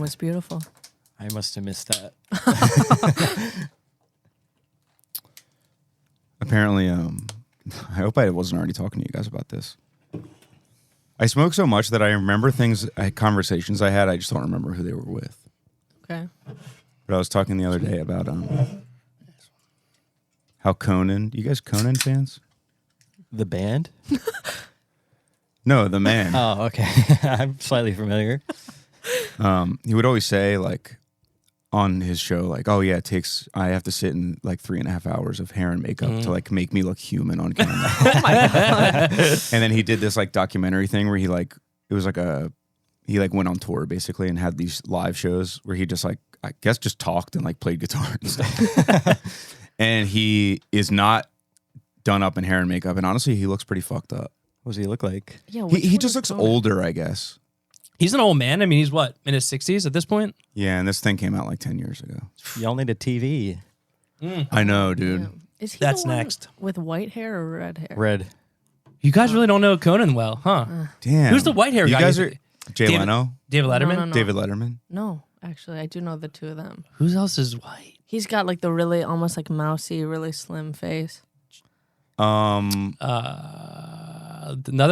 was beautiful. I must have missed that. Apparently, I hope I wasn't already talking to you guys about this. I smoke so much that I remember conversations I had. I just don't remember who they were with. Okay. But I was talking the other day about how Conan. You guys Conan fans? The band? No, the man. Oh, okay. I'm slightly familiar. He would always say, like, on his show, like, oh yeah, I have to sit in like 3.5 hours of hair and makeup to like make me look human on camera. Oh my God. And then he did this like documentary thing where he went on tour basically and had these live shows where he just like, I guess just talked and like played guitar and stuff. And he is not done up in hair and makeup. And honestly, he looks pretty fucked up. What does he look like? Yeah, He just looks older, I guess. He's an old man. I mean, he's what, in his 60s at this point? Yeah, and this thing came out like 10 years ago. Y'all need a TV. I know, dude. Yeah. Is he That's the one next. with white hair or red hair? Red. You guys really don't know Conan well, huh? Damn. Who's the white hair you guy? You guys are Jay David- Leno? David Letterman? No. David Letterman? No, actually, I do know the two of them. Who else is white? He's got like the really almost like mousy, really slim face. Another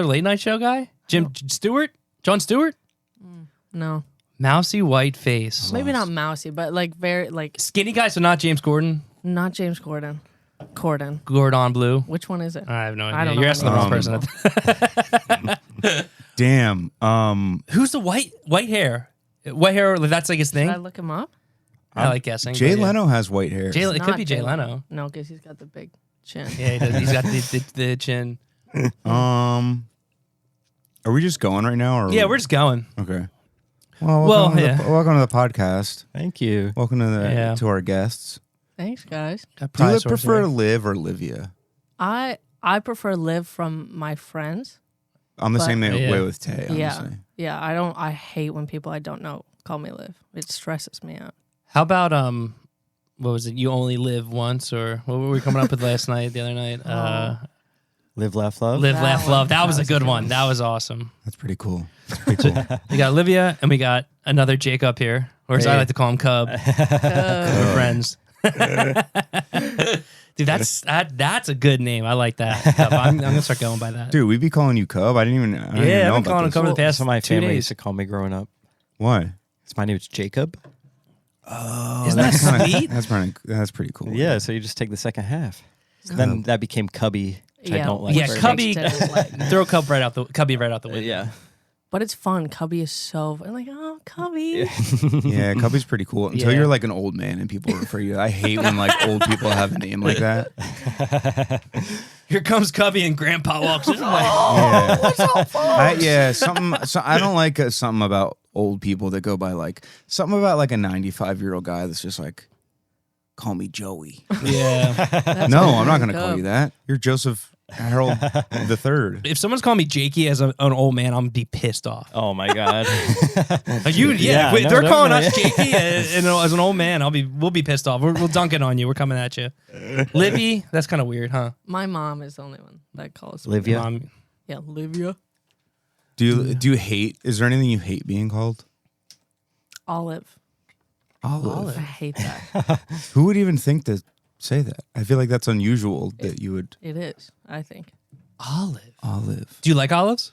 late night show guy? Jon Stewart? No, Mousy white face. maybe not mousy, but like very like Skinny guy, so not James Gordon. not James Corden. Gordon Blue. Which one is it? I have no idea. I don't know You're asking the wrong person. Damn. Who's the white hair? White hair, that's like his Should I thing? look him up? I like guessing. Jay but yeah. Leno has white hair. It could Not be Jay Leno. No, because he's got the big chin. Yeah, he does. He's got the chin. Are we just going right now? Or Yeah, we're just going. Okay. Well, welcome to the podcast. Thank you. Welcome to Yeah. our guests. Thanks, guys. Got Do you prize prefer horse Liv or Olivia? I prefer Liv from my friends. I'm the same Yeah. way with Tay. Yeah, Honestly. yeah. I hate when people I don't know call me Liv. It stresses me out. How about what was it? You only live once, or what were we coming up with the other night? Live, laugh, love. Live, That laugh, one. love. That That was a was good a good one. one. That was awesome. That's pretty cool. That's pretty cool. We got Olivia, and we got another Jacob here, or as I Hey. like to call him, Cub. We're friends. Dude, that's a good name. I like that. Cub. I'm gonna start going by that. Dude, we be calling you Cub. I didn't even know I've been about calling him this. Cub for the past That's what my 2 family days. used to call me growing up. Why? My name is Jacob. Isn't that sweet? That's pretty cool. Yeah, so you just take the second half. So then that became Cubby, which I don't like. Yeah, very Cubby. much. Throw Cubby right out the window. Yeah. But it's fun. Cubby is so fun. Like, oh, Cubby. Yeah, Cubby's pretty cool until Yeah. you're like an old man and people refer you. I hate when like old people have a name like that. Here comes Cubby, and Grandpa walks in. Yeah, I don't like something about old people that go by like something about like a 95-year-old guy that's just like, call me Joey. Yeah. No, I'm not going to call you that. You're Joseph Harold the Third. If someone's calling me Jakey as an old man, I'm gonna be pissed off. Oh my God. If no, they're calling us definitely. Jakey as an old man, we'll be pissed off. We'll dunk it on you. We're coming at you. Livy, that's kind of weird, huh? My mom is the only one that calls me. Olivia? Mom, Yeah, Olivia. Do you hate? Is there anything you hate being called? Olive. Olive. I hate that. Who would even think to say that? I feel like that's unusual that you would. It is, I think. Olive. do you like olives?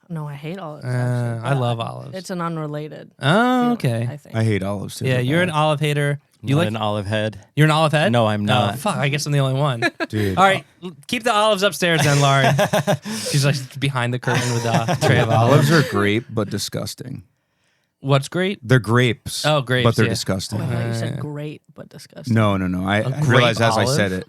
No, I hate olives. actually, I but love olives. It's an unrelated. Oh, feeling, okay. I think. I hate olives too. Yeah, you're an olive hater. You Not like an olive head. You're an olive head? No, I'm not. Oh, fuck, I guess I'm the only one. Dude. All right, keep the olives upstairs then, Lauren. She's like behind the curtain with a tray of olives. Olives are great, but disgusting. What's great? They're grapes. Oh, grapes, But they're yeah. disgusting. I thought you said great, but disgusting. No. I grape realized as olive? I said it.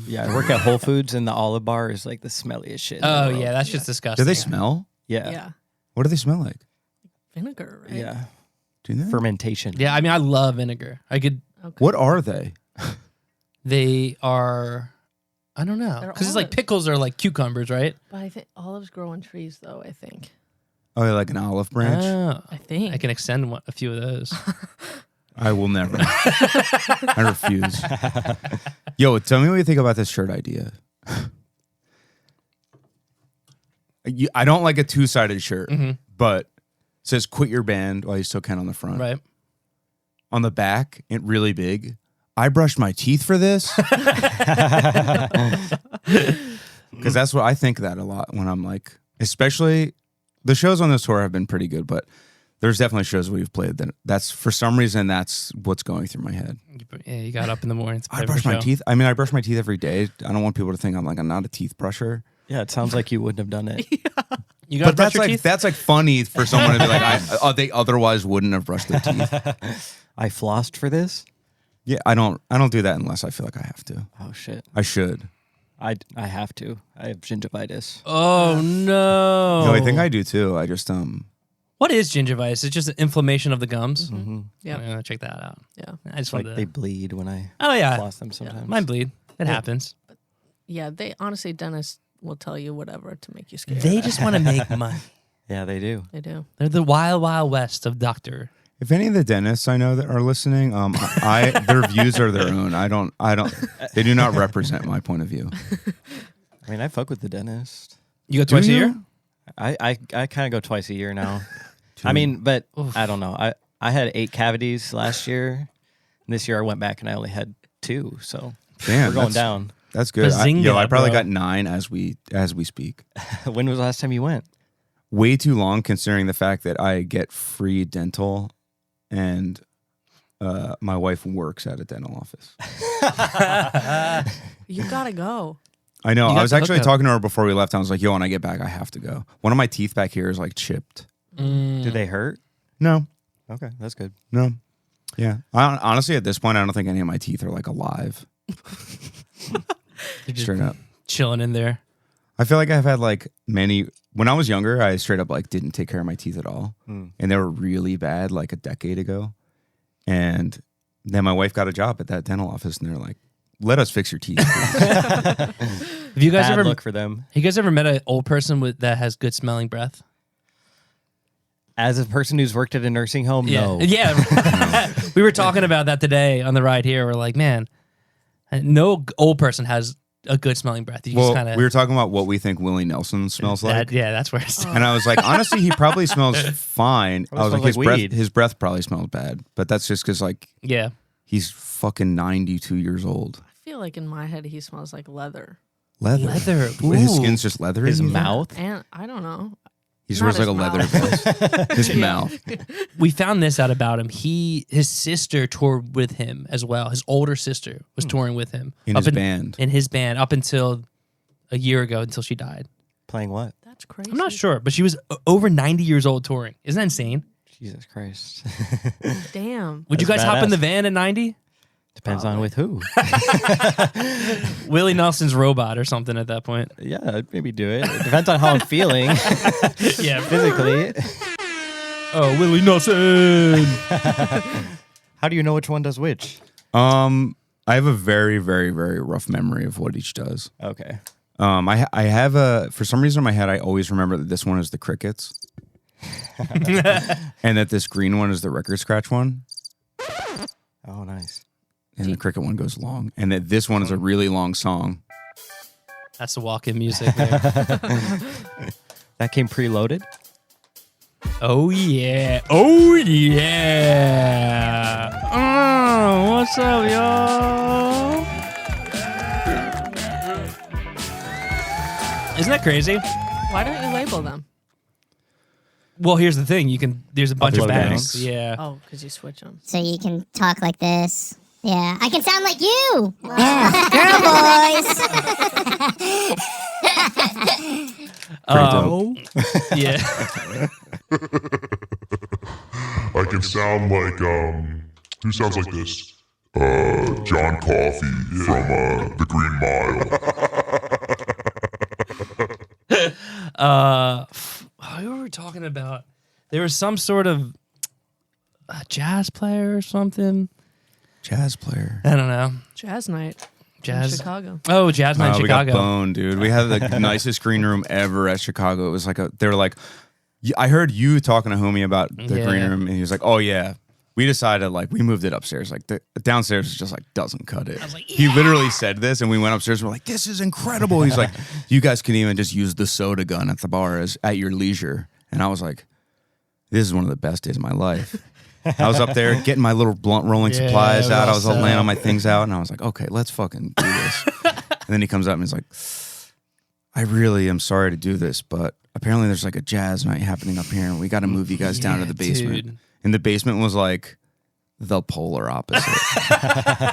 Yeah, I work at Whole Foods and the olive bar is like the smelliest shit. in the Oh, world. yeah, that's just disgusting. Do they smell? Yeah. Yeah. What do they smell like? Vinegar, right? Yeah. Do they? Fermentation. Yeah, I mean, I love vinegar. What are they? They are, I don't know. They're Because it's like olives. pickles are like cucumbers, right? But I think olives grow on trees, though, I think. Oh, they're like an olive branch? Oh, I think. I can extend a few of those. I will never. I refuse. Yo, tell me what you think about this shirt idea. I don't like a two-sided shirt, but says "Quit your band" while you still can on the front. Right. On the back, it really big. I brushed my teeth for this. Because that's what I think that a lot when I'm like, especially the shows on this tour have been pretty good, but there's definitely shows we've played that's for some reason that's what's going through my head. Yeah, you got up in the morning to play I brush for the my show. teeth. I mean, I brush my teeth every day. I don't want people to think I'm not a teeth brusher. Yeah, it sounds like you wouldn't have done it. You got to But brush your teeth? that's like funny for someone to be like, they otherwise wouldn't have brushed their teeth. I flossed for this. Yeah, I don't do that unless I feel like I have to. Oh shit! I should. I have to. I have gingivitis. Oh, no. No, I think I do too. I just What is gingivitis? It's just an inflammation of the gums. Mm-hmm. Yeah. I'm gonna check that out. Yeah. I just Like wanted they to. bleed when I Oh, yeah. floss them sometimes. Mine bleed. It happens. Yeah. They honestly, dentists will tell you whatever to make you scared. They just want to make money. Yeah, they do. They do. They're the wild, wild west of doctor. if any of the dentists I know that are listening, their views are their own. I don't. They do not represent my point of view. I mean, I fuck with the dentist. You go twice a you? year? I kind of go twice a year now. I mean, but I don't know. I had 8 cavities last year. And this year I went back and I only had 2. So Damn, we're going that's- down. That's good. Bazinga, I probably bro. got 9 as we speak. When was the last time you went? Way too long, considering the fact that I get free dental, and my wife works at a dental office. You gotta go. I know. You I got was the actually hookup. talking to her before we left. I was like, "Yo, when I get back, I have to go." One of my teeth back here is like chipped. Do they hurt? No, Okay, that's good. no. Yeah. Honestly, at this point, I don't think any of my teeth are like alive. They're just Straight up. chilling in there. I feel like I've had like many. When I was younger, I straight up like didn't take care of my teeth at all, and they were really bad like a decade ago. And then my wife got a job at that dental office, and they're like, "Let us fix your teeth." please." Have you guys Bad ever look for them. Have you guys ever met an old person that has good smelling breath? As a person who's worked at a nursing home, no. Yeah. We were talking about that today on the ride here. We're like, man, no old person has a good smelling breath. You Well, just kind of we were talking about what we think Willie Nelson smells like. yeah, that's where it's And I was like, honestly, he probably smells fine. I was like, smells like weed. his breath probably smells bad, but that's just because like yeah. he's fucking 92 years old. I feel like in my head he smells like leather. Leather. Leather. His Ooh. skin's just leathery. His mouth. And I don't know. He just Not wears like a his leather mouth. vest. His mouth. We found this out about him. His sister toured with him as well. His older sister was touring with him In his band. In his band up until a year ago, until she died. Playing what? That's crazy. I'm not sure, but she was over 90 years old touring. Isn't that insane? Jesus Christ. Damn. Would you That's guys hop in the badass. van at 90? Depends on with who. Willie Nelson's robot or something at that point. Yeah, I'd maybe do it. It depends on how I'm feeling Yeah. physically. Oh, Willie Nelson. How do you know which one does which? I have a very, very, very rough memory of what each does. Okay. I have for some reason in my head, I always remember that this one is the Crickets. And that this green one is the record scratch one. Oh, nice. And the Cricket one goes long. And that this one is a really long song. That's the walk-in music there. That came preloaded? Oh, yeah. Oh, yeah. Oh, what's up, y'all? Isn't that crazy? Why don't you label them? Well, here's the thing. There's a bunch of Upload banks. banks. Yeah. Oh, because you switch them. So you can talk like this. Yeah, I can sound like you. Girl boys. Yeah. I can sound like, who sounds like this? John Coffey from, The Green Mile. Who were we talking about? There was some sort of jazz player or something. Jazz player. I don't know. Jazz night. Jazz. In Chicago. Oh, Jazz Night in We got Chicago. boned, dude. We had the nicest green room ever at Chicago. It was like they were like, I heard you talking to homie about the Yeah. green room, and he was like, "Oh yeah, we decided like we moved it upstairs. Like the downstairs is just like doesn't cut it." was like, He literally said this, and we went upstairs. And we're like, "This is incredible." He's like, "You guys can even just use the soda gun at the bar at your leisure." And I was like, this is one of the best days of my life. I was up there getting my little blunt rolling supplies out. I was laying all my things out, and I was like, okay, let's fucking do this. And then he comes up and he's like, I really am sorry to do this, but apparently there's like a jazz night happening up here, and we got to move you guys down to the basement. Dude. And the basement was like the polar opposite.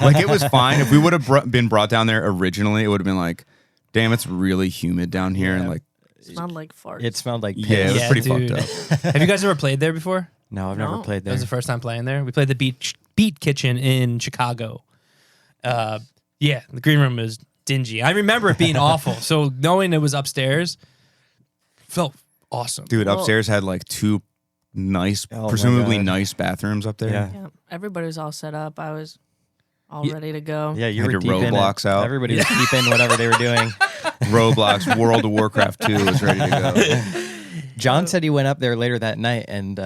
Like, it was fine. If we would have been brought down there originally, it would have been like, damn, it's really humid down here. And like, It smelled like farts. It smelled like piss. yeah, it was Yeah, pretty dude. fucked up. Have you guys ever played there before? No, I've never No. played That was there. the first time playing there. We played the Beat Kitchen in Chicago. Yeah, the green room was dingy. I remember it being awful. So knowing it was upstairs felt awesome. Dude, upstairs had like 2 nice, Oh my presumably God. nice bathrooms up there. Yeah. Yeah, everybody was all set up. I was all ready to go. Yeah, you Had were your deep in it. Roblox out. Everybody was deep in whatever they were doing. Roblox, World of Warcraft 2 was ready to go. John said he went up there later that night and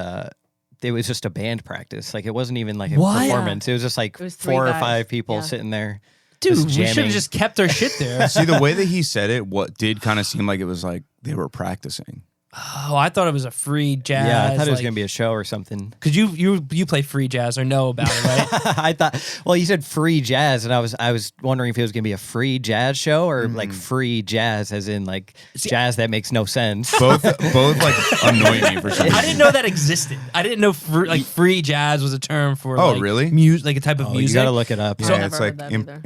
it was just a band practice. Like, it wasn't even like a What? performance. It was just like It was 3 4 or guys. 5 people Yeah. sitting there. Dude, just we should jamming. have just kept our shit there. See, the way that he said it, what did kind of seem like it was like they were practicing. Oh, I thought it was a free jazz. Yeah, I thought it was going to be a show or something. Because you play free jazz or know about it, right? I thought, well, you said free jazz, and I was wondering if it was going to be a free jazz show or like free jazz, as in like jazz that makes no sense. Both like annoy me for some reason. I didn't know that existed. I didn't know free jazz was a term for Oh, like, really? music, like a type of Oh, you music. got to look it up. Yeah, Never it's heard like that either.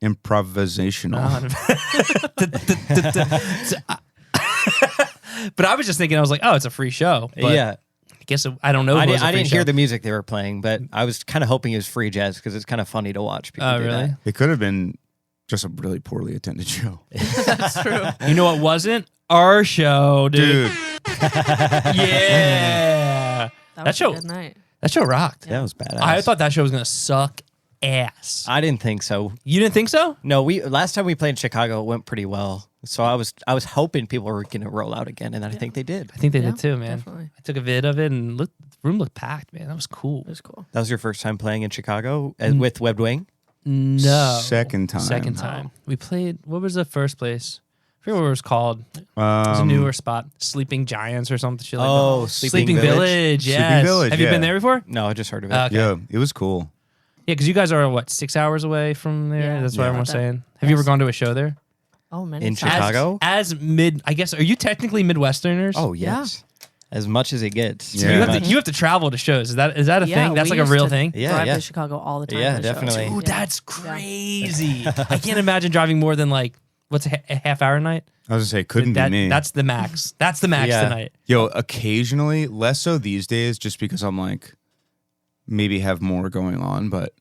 improvisational. But I was just thinking, I was like, oh, it's a free show. But Yeah. I guess I don't know. If I it was didn't, a I free didn't show. hear the music they were playing, but I was kind of hoping it was free jazz because it's kind of funny to watch people Oh, do really? that. It could have been just a really poorly attended show. That's true. You know what wasn't? Our show, dude. Dude, Yeah. That That was show- a good night. That show rocked. That was badass. I thought that show was going to suck ass. I didn't think so. You didn't think so? No, last time we played in Chicago, it went pretty well. So I was hoping people were going to roll out again, and I think they did. I think they Yeah, did too, man. definitely. I took a vid of it and the room looked packed, man. That was cool. It was cool. That was your first time playing in Chicago with Webbed Wing? No. Second time. Second time. We played, what was the first place? I forget what it was called. It was a newer spot. Sleeping Giants or something. Shit like Oh, that. Sleeping Village. Sleeping Yes. Village, Have you yeah. been there before? No, I just heard of it. Okay. Yeah, it was cool. Yeah, because you guys are, what, 6 hours away from there? Yeah. That's what Yeah. everyone's About that. saying. Have you ever Yes. gone to a show there? Oh, many In times. Chicago? As I guess, are you technically Midwesterners? Oh, yes. As much as it gets. Yeah. You Pretty have, much. you have to travel to shows. Is that a Yeah, thing? That's we like a used real to thing? Yeah, drive yeah. to Chicago all the time. Yeah, for shows. definitely. Dude, Yeah. that's crazy. I can't imagine driving more than like, what's a half hour night? I was gonna say, it couldn't be me. That's the max. That's the max Yeah. tonight. Yo, occasionally, less so these days, just because I'm like, maybe have more going on. But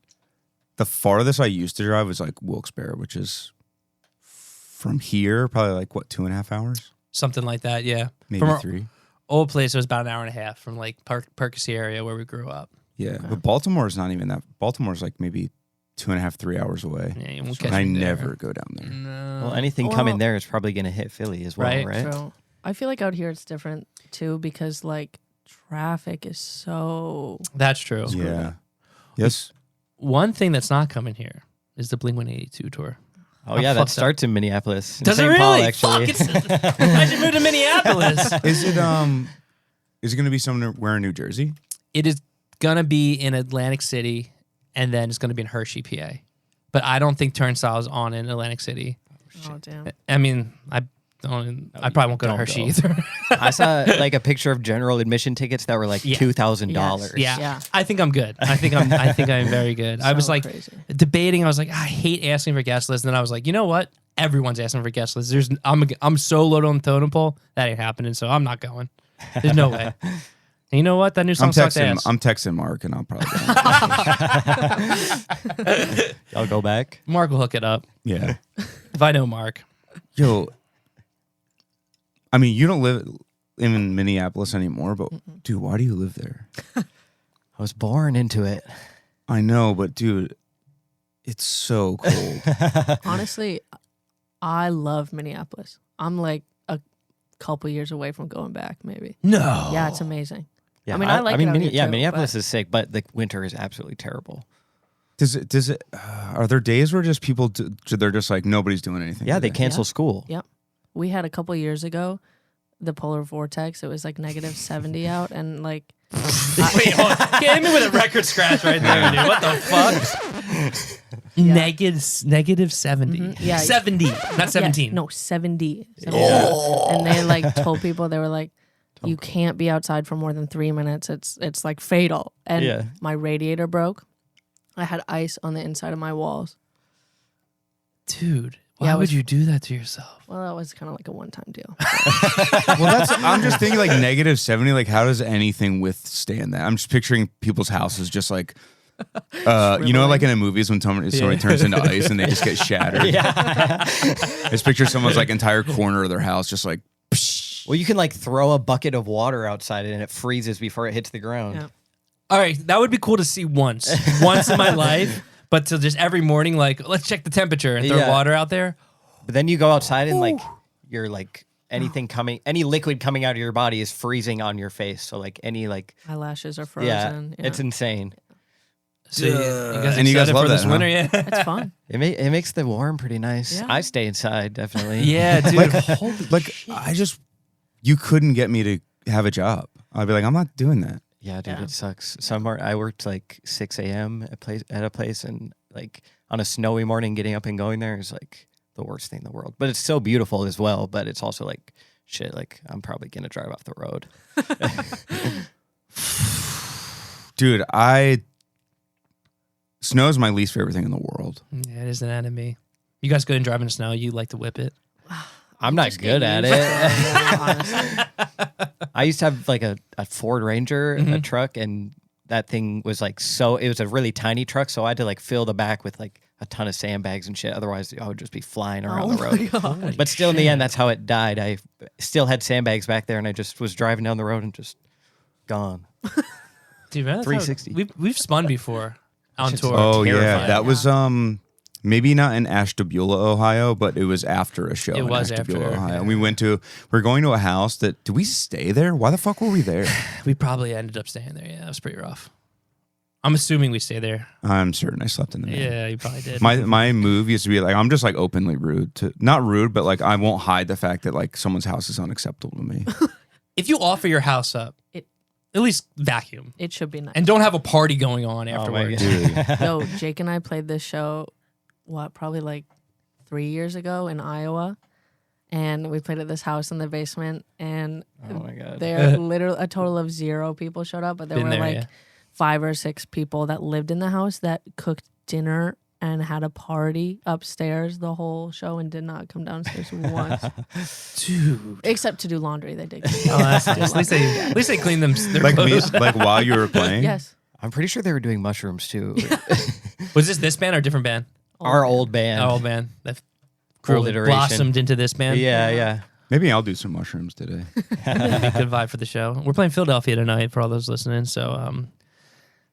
the farthest I used to drive was like Wilkes-Barre, which is from here, probably like what, 2.5 hours, Something like that, yeah. maybe From our 3. old place, it was about an hour and a half from like Percy area where we grew up. Yeah, but Baltimore is not even that. Baltimore's like maybe 2.5, 3 hours away. Yeah, you won't And catch I me there. never go down there. No. Well, anything Well- coming there is probably going to hit Philly as well, Right. right? So I feel like out here it's different too because like traffic is so. That's true. Yeah. Yes. One thing that's not coming here is the Blink 182 tour. Oh, I'm yeah, that fucked up. starts in Minneapolis. in Does it St. really? Paul, actually. Fuck, I should move to Minneapolis. Is it going to be somewhere in New Jersey? It is gonna be in Atlantic City, and then it's gonna be in Hershey, PA. But I don't think Turnstile is on in Atlantic City. Oh damn. I mean, I probably won't go to don't Hershey go. either. I saw like a picture of general admission tickets that were like Yeah. $2,000. Yeah. Yeah. I think I'm good. I think I'm very good. I was So like crazy. debating. I was like, I hate asking for guest lists. And then I was like, you know what? Everyone's asking for guest lists. I'm so low on the totem pole that ain't happening. So I'm not going. There's no way. And you know what? That new song sucked ass. I'm texting Mark, and I'll probably go. I'll go back. Mark will hook it up Yeah. if I know Mark. Yo, I mean, you don't live in Minneapolis anymore, but dude, why do you live there? I was born into it. I know, but dude, it's so cold. Honestly, I love Minneapolis. I'm like a couple years away from going back. Maybe. No. Yeah, it's amazing. Yeah, I mean, I like it out here too, Minneapolis but- is sick, but the winter is absolutely terrible. Does it? Are there days where just people they're just like nobody's doing anything? Yeah, they today? cancel school. Yep. We had a couple years ago the polar vortex. It was like -70 out, and like Wait, hold on. Hit me with a record scratch right there, dude. What the fuck? Yeah. Negative 70. Yeah. 70, not 17. Yeah, no, 70. And they like told people, they were like, you can't be outside for more than 3 minutes. It's like fatal. And my radiator broke. I had ice on the inside of my walls. Dude, why would you do that to yourself? Well, that was kind of like a one-time deal. Well, I'm just thinking like -70. Like, how does anything withstand that? I'm just picturing people's houses just like, you know, like in the movies when somebody turns into ice and they just get shattered. Yeah. I just picture someone's like entire corner of their house just like. Well, you can like throw a bucket of water outside and it freezes before it hits the ground. Yeah. All right, that would be cool to see once in my life, but to just every morning, like, let's check the temperature and throw water out there. But then you go outside and like you're like any liquid coming out of your body is freezing on your face. So like any like eyelashes are frozen. it's insane. So you guys And you guys excited love for that, this huh? winter? Yeah. It's fun. It makes the warm pretty nice. Yeah. I stay inside definitely. Yeah, dude. Like, Holy like shit. you couldn't get me to have a job. I'd be like, I'm not doing that. Yeah, dude, Yeah. it sucks. I worked like 6 a.m. at a place, and like on a snowy morning, getting up and going there is like the worst thing in the world. But it's so beautiful as well. But it's also like shit. Like I'm probably gonna drive off the road. Dude, snow is my least favorite thing in the world. Yeah, it is an enemy. You guys good in driving snow? You like to whip it? I'm not good at it. Honestly. I used to have like a Ford Ranger, a truck, and that thing was like it was a really tiny truck, so I had to like fill the back with like a ton of sandbags and shit. Otherwise, I would just be flying around the road. God. But still, in the end, that's how it died. I still had sandbags back there, and I just was driving down the road and just gone. Dude, man, that's 360. We've spun before on tour. Oh yeah, terrifying. that was maybe not in Ashtabula, Ohio, but it was after a show. It in was Ashtabula, after, Ohio. yeah. And we're going to a house that. Did we stay there? Why the fuck were we there? We probably ended up staying there. Yeah, it was pretty rough. I'm assuming we stay there. I'm certain I slept in the van. Yeah, you probably did. My move used to be like I'm just like openly rude to not rude, but like I won't hide the fact that like someone's house is unacceptable to me. If you offer your house up, at least vacuum. It should be nice. And don't have a party going on my afterwards. God. Yo, Jake and I played this show, probably like 3 years ago in Iowa. And we played at this house in the basement. And Oh my God. there literally a total of 0 people showed up. But there Been were there, like yeah. 5 or 6 people that lived in the house that cooked dinner and had a party upstairs the whole show and did not come downstairs once. Dude. Except to do laundry. They did. Oh, that's nice. At least they clean them. Their like me, clothes. like while you were playing. Yes. I'm pretty sure they were doing mushrooms too. Was this band or a different band? Our old band. Our old band. That grew Old iteration. blossomed into this band. Yeah. Maybe I'll do some mushrooms today. That'd be a good vibe for the show. We're playing Philadelphia tonight for all those listening. So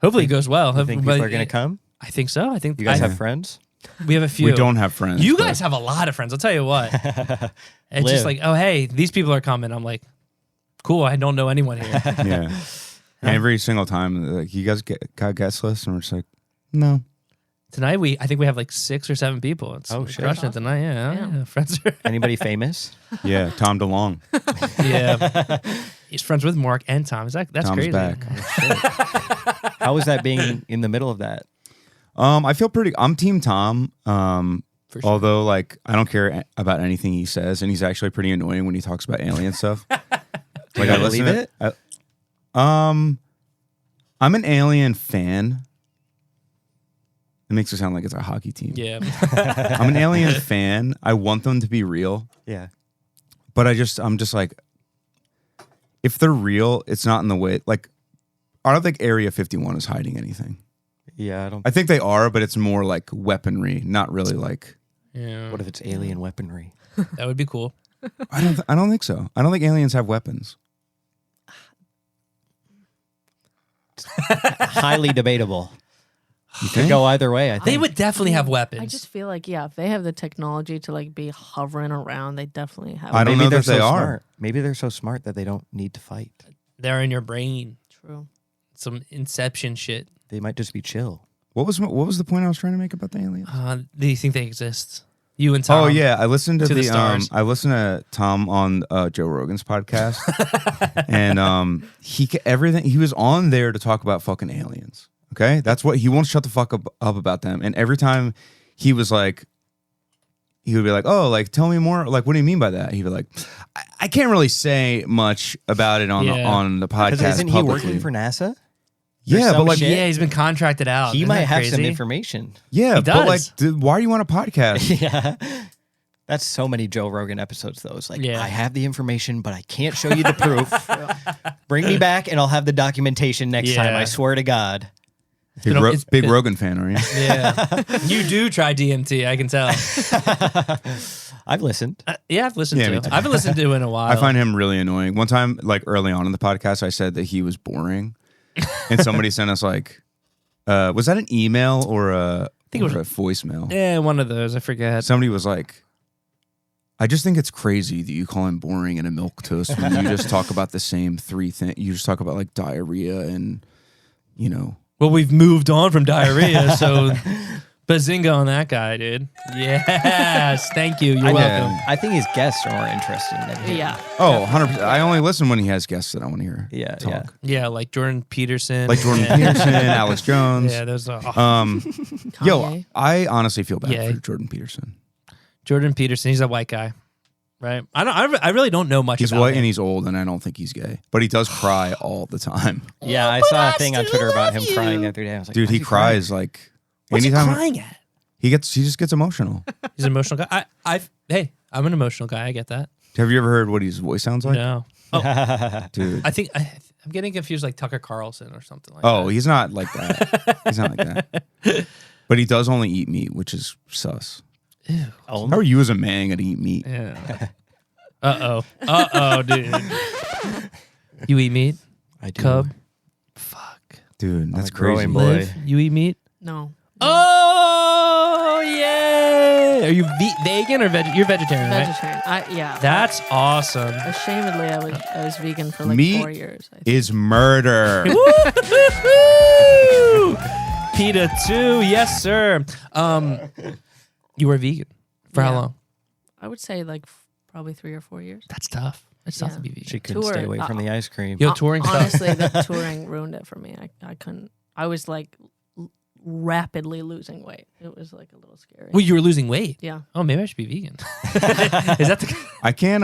hopefully it goes well. You think people are gonna come? I think so. I think You guys have friends? we have a few. We don't have friends. You but- guys have a lot of friends. I'll tell you what. It's Live. just like, oh, hey, these people are coming. I'm like, cool. I don't know anyone here. Yeah. Every single time, like, you guys got guest lists, and we're just like, no. Tonight, I think we have like 6 or 7 people. It's Oh, we're shit. crushing it tonight. Yeah, Damn. friends are. Anybody famous? Yeah, Tom DeLong. Yeah, he's friends with Mark and Tom. That's Tom's crazy. back. How was that being in the middle of that? I feel I'm Team Tom. For sure. Although, like, I don't care about anything he says, and he's actually pretty annoying when he talks about alien stuff. You don't believe it? I'm an alien fan. It makes it sound like it's a hockey team. Yeah, I'm an alien fan. I want them to be real, Yeah. but I'm just like, if they're real, it's not in the way. Like, I don't think Area 51 is hiding anything. Yeah, I think they are, but it's more like weaponry, not really like. yeah. What if it's alien weaponry? That would be cool. I don't think so. I don't think aliens have weapons. Highly debatable. You Could think? go either way, I think. They would definitely have weapons. I just feel like, if they have the technology to like be hovering around, they definitely have. I don't Maybe know they're that they so are. smart. Maybe they're so smart that they don't need to fight. They're in your brain. True. Some Inception shit. They might just be chill. What was the point I was trying to make about the aliens? Do you think they exist? You and Tom. Oh yeah, I listened to the stars. I listened to Tom on Joe Rogan's podcast, and he was on there to talk about fucking aliens. Okay, that's what he won't shut the fuck up about them. And every time he was like, he would be like, "Oh, like tell me more. Like, what do you mean by that?" He'd be like, "I can't really say much about it on the podcast." Isn't he publicly. working for NASA? Yeah, but like, shit? Yeah, he's been contracted out. He Isn't might that have crazy? some information. yeah, He but like, does. dude, why do you want a podcast? Yeah. That's so many Joe Rogan episodes, though. It's like, Yeah. I have the information, but I can't show you the proof. Bring me back, and I'll have the documentation next time. Yeah. I swear to God. Big Rogan fan, are you? Yeah. You do try DMT, I can tell. I've listened. Yeah, I've listened Yeah, to me it. too. I haven't listened to it in a while. I find him really annoying. One time, like early on in the podcast, I said that he was boring, and somebody sent us like, was that an email or a voicemail? Yeah, one of those. I forget. Somebody was like, I just think it's crazy that you call him boring in a milk toast when you just talk about the same three things. You just talk about like diarrhea and, you know. Well, we've moved on from diarrhea, so bazinga on that guy, dude. Yes, thank you. You're welcome. I think his guests are more interesting than him. Yeah. Oh, 100%. I only listen when he has guests that I want to hear. Yeah, talk. Yeah, like Jordan Peterson. Like Jordan Yeah. Peterson, Alex Jones. Yeah, those are Yo, Kanye. I honestly feel bad Yeah. for Jordan Peterson. Jordan Peterson. He's a white guy, right? I really don't know much He's about white him. and he's old, and I don't think he's gay. But he does cry all the time. Yeah, I saw a thing on Twitter about him crying the other day. I was like, Dude, why he is crying? cries like What's he anytime crying at? he just gets emotional. He's an emotional guy. Hey, I'm an emotional guy. I get that. Have you ever heard what his voice sounds like? No. Oh, Dude. I think I'm getting confused, like Tucker Carlson or something like Oh, that. he's not like that. He's not like that. But he does only eat meat, which is sus. How are you as a man gonna eat meat? Yeah. Dude. You eat meat? I do. Cub? Fuck. Dude, that's a growing crazy. boy. Liv, you eat meat? No. Oh, yay! Are you vegan or you're vegetarian, right? Vegetarian. Yeah. That's awesome. Ashamedly, I was vegan for like Meat 4 years. I think. Is murder. Woo! PETA 2, yes, sir. You were vegan for how Yeah. long? I would say like probably 3 or 4 years. That's tough. It's tough Yeah. to be vegan. She couldn't Tour- stay away from the ice cream. Yo, touring stuff. Honestly, the touring ruined it for me. I couldn't. I was like rapidly losing weight. It was like a little scary. Well, you were losing weight. Yeah. Oh, maybe I should be vegan. Is that the? I can't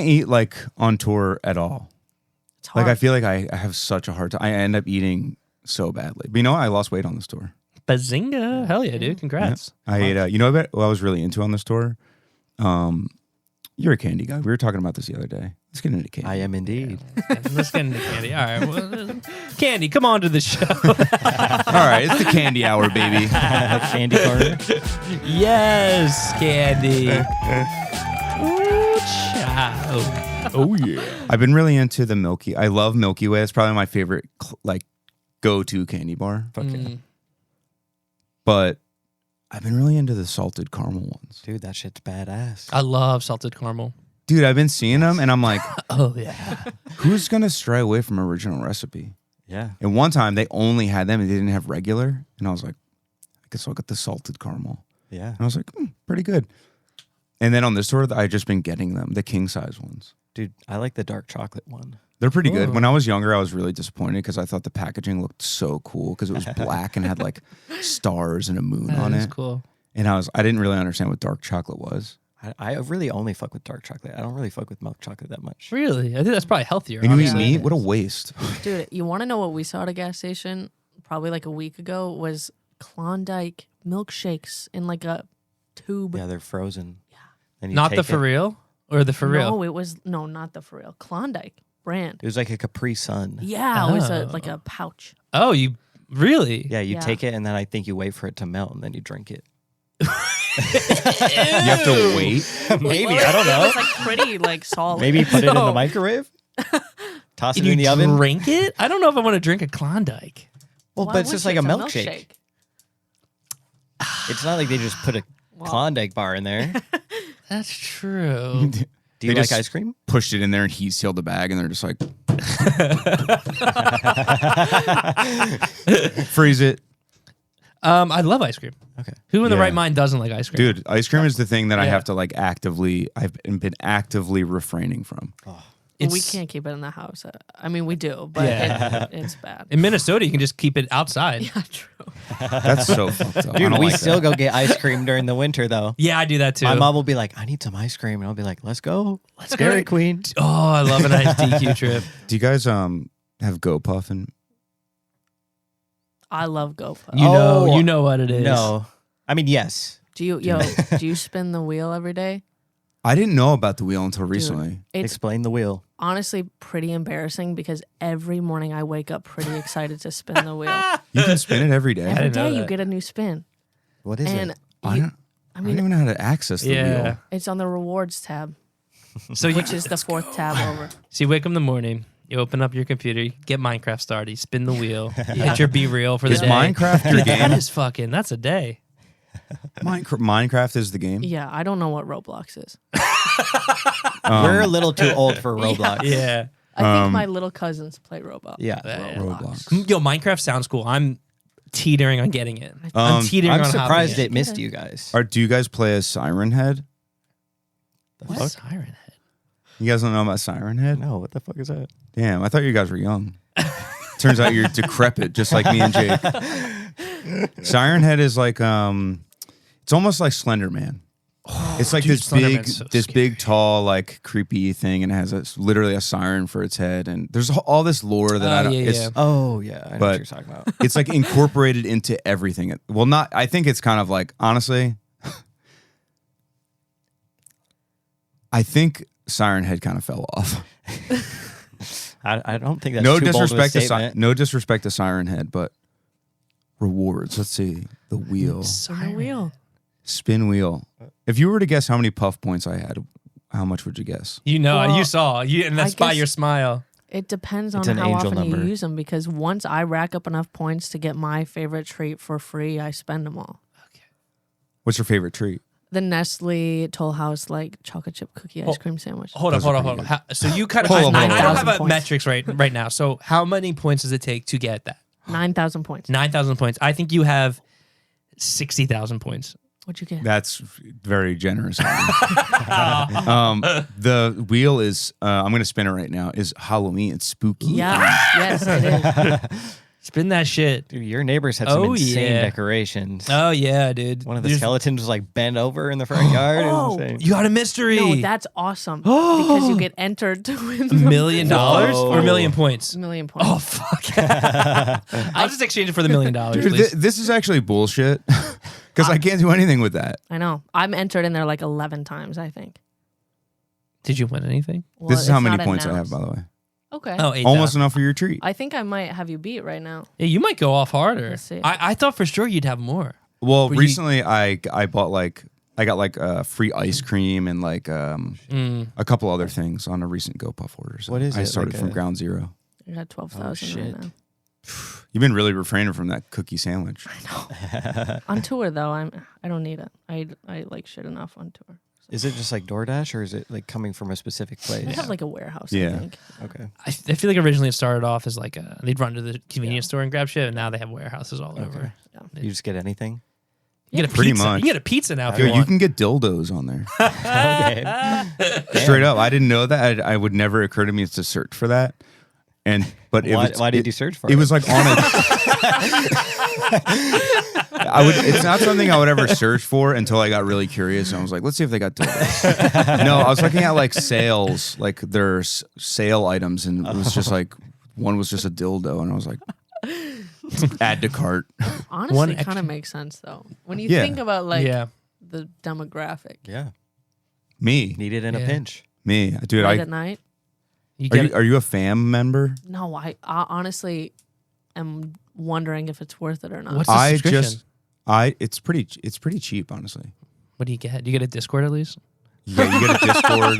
eat like on tour at all. It's hard. Like I feel like I have such a hard time. I end up eating so badly. But you know what? I lost weight on this tour. Bazinga! Hell yeah, dude! Congrats. I ate. You know what I was really into on this tour? You're a candy guy. We were talking about this the other day. Let's get into candy. I am indeed. Let's get into candy. All right, well, Candy, come on to the show. All right, it's the candy hour, baby. Candy corner. Yes, Candy. Ooh, child. Oh yeah. I've been really into the Milky. I love Milky Way. It's probably my favorite like go-to candy bar. Fuck yeah. But I've been really into the salted caramel ones. Dude, that shit's badass. I love salted caramel. Dude, I've been seeing them and I'm like, Oh yeah. who's gonna stray away from original recipe? Yeah. And one time they only had them and they didn't have regular. And I was like, I guess I'll get the salted caramel. Yeah. And I was like, pretty good. And then on this tour, I've just been getting them, the king size ones. Dude, I like the dark chocolate one. They're pretty good. Oh. When I was younger, I was really disappointed because I thought the packaging looked so cool because it was black and had like stars and a moon on That's it. cool. And I didn't really understand what dark chocolate was. I really only fuck with dark chocolate. I don't really fuck with milk chocolate that much. Really, I think that's probably healthier. And you eat honestly. meat? What a waste. Dude, you want to know what we saw at a gas station probably like a week ago was Klondike milkshakes in like a tube. Yeah, they're frozen. Yeah. And you Not the take for it. real or the for real. No, it was not the for real. Klondike brand. It was like a Capri Sun. Yeah, it was Oh. like a pouch. Oh, you really? Yeah, you Yeah. take it and then I think you wait for it to melt and then you drink it. You have to wait. Maybe, I don't It know. was like pretty like solid. Maybe put it in the So- microwave. Toss it And you in the oven. drink it? I don't know if I want to drink a Klondike. Well, Why but it's would just you? like a It's milkshake. It's not like they just put a Klondike bar in there. That's true. Do They you like just- ice cream? Pushed it in there and heat sealed the bag and they're just like, freeze it. I love ice cream. Okay. Who in the Yeah. right mind doesn't like ice cream? Dude, ice cream is the thing that I Yeah. have to like I've been actively refraining from. We can't keep it in the house. I mean, we do, but Yeah. it's bad. In Minnesota, you can just keep it outside. Yeah, true. That's so fucked up. I Dude, don't we like still that. go get ice cream during the winter though. Yeah, I do that too. My mom will be like, "I need some ice cream," and I'll be like, "Let's go, let's go Dairy to- Queen." Oh, I love a nice DQ trip. Do you guys have GoPuff and I love GoPro. You know what it is. No, I mean yes. Do you spin the wheel every day? I didn't know about the wheel until recently. It's Explain the wheel. honestly pretty embarrassing because every morning I wake up pretty excited to spin the wheel. You can spin it every day. Every didn't know day you that. get a new spin. What is And it? I you, don't, I I don't mean, even know how to access the Yeah. wheel. it's on the rewards tab, So you which is the fourth tab over. So you wake up in the morning, you open up your computer, you get Minecraft started, you spin the wheel, you hit your Be Real for the Is day. Minecraft your That game? is fucking, that's a day. Minecraft is the game. Yeah, I don't know what Roblox is. We're a little too old for Roblox. Yeah. I think my little cousins play Roblox. Yeah. Roblox. Yo, Minecraft sounds cool. I'm teetering on getting it. I'm teetering I'm on surprised hopping it missed you guys. Do you guys play as Siren Head? What? Siren Head. You guys don't know about Siren Head? No, what the fuck is that? Damn, I thought you guys were young. Turns out you're decrepit, just like me and Jake. Siren Head is like it's almost like Slender Man. It's like dude, this Slender big, Man's so this scary. big, tall, like creepy thing, and it has literally a siren for its head. And there's all this lore that I don't. yeah, it's, yeah. Oh yeah, I know But- what you're talking about. it's like incorporated into everything. Well, not. I think it's kind of like honestly. I think Siren Head kind of fell off. I don't think that's No too bold of a disrespect to statement. no disrespect to Siren Head, but rewards. Let's see the wheel, Spin the wheel. spin wheel. If you were to guess how many puff points I had, how much would you guess? You know, Well, you saw, and that's I by guess- your smile. It depends It's on an how angel often number. you use them because once I rack up enough points to get my favorite treat for free, I spend them all. What's your favorite treat? The Nestle Toll House like chocolate chip cookie ice cream sandwich. Hold up, Those are hold up, hold pretty up. So you kind of, Hold on, I hold on, don't hold have on. a 9,000 metrics right now. So how many points does it take to get that? 9,000 points. 9,000 points. I think you have 60,000 points. What'd you get? That's very generous. Of you. The wheel is. I'm going to spin it right now. Is Halloween? It's spooky. Yeah, yes, it is. Spin that shit. Dude, your neighbors had some Oh, insane yeah. decorations. Oh yeah, dude. One of the There's- skeletons was like bent over in the front yard. It was Oh, insane. You got a mystery. No, that's awesome because you get entered to win $1 million Whoa. or a million points. 1 million points. Oh fuck! I'll just exchange it for the $1 million, Dude, please. this is actually bullshit because I can't do anything with that. I know. I'm entered in there like 11 times, I think. Did you win anything? Well, This is how it's many not points I have, announced. by the way. Okay. Oh, 8,000. Almost enough for your treat. I think I might have you beat right now. Yeah, you might go off harder. Let's see. I thought for sure you'd have more. Well, Were you- recently I bought I got like free ice cream and like a couple other things on a recent GoPuff order. So What is I it, started like from a- ground zero. You got 12,000 shit. right now. You've been really refraining from that cookie sandwich. On tour though, I don't need it. I like shit enough on tour. Is it just like DoorDash or is it like coming from a specific They place? have like a warehouse, Yeah. I think. Okay. I feel like originally it started off as like they'd run to the convenience store and grab shit, and now they have warehouses all over. You just get anything? You get a Pretty pizza. much. You get a pizza now if Yo, you you want. can get dildos on there. Okay. Straight up, I didn't know that. I would never occur to me to search for that. But it was, Why did you search for it? It was like on a. It's not something I would ever search for until I got really curious. And I was like, let's see if they got dildos. No, I was looking at like sales, like their sale items, and it was just like one was just a dildo, and I was like, add to cart. Honestly, One it kind extra- of makes sense though. When you Yeah. think about like yeah. the demographic. Yeah. Me, Need it in a Yeah. pinch. dude. Late at night? You Are get you, are you a fam member? No, I honestly am wondering if it's worth it or not. What's the subscription? It's pretty cheap, honestly. What do you get? Do you get a Discord at least? Yeah, you get a Discord.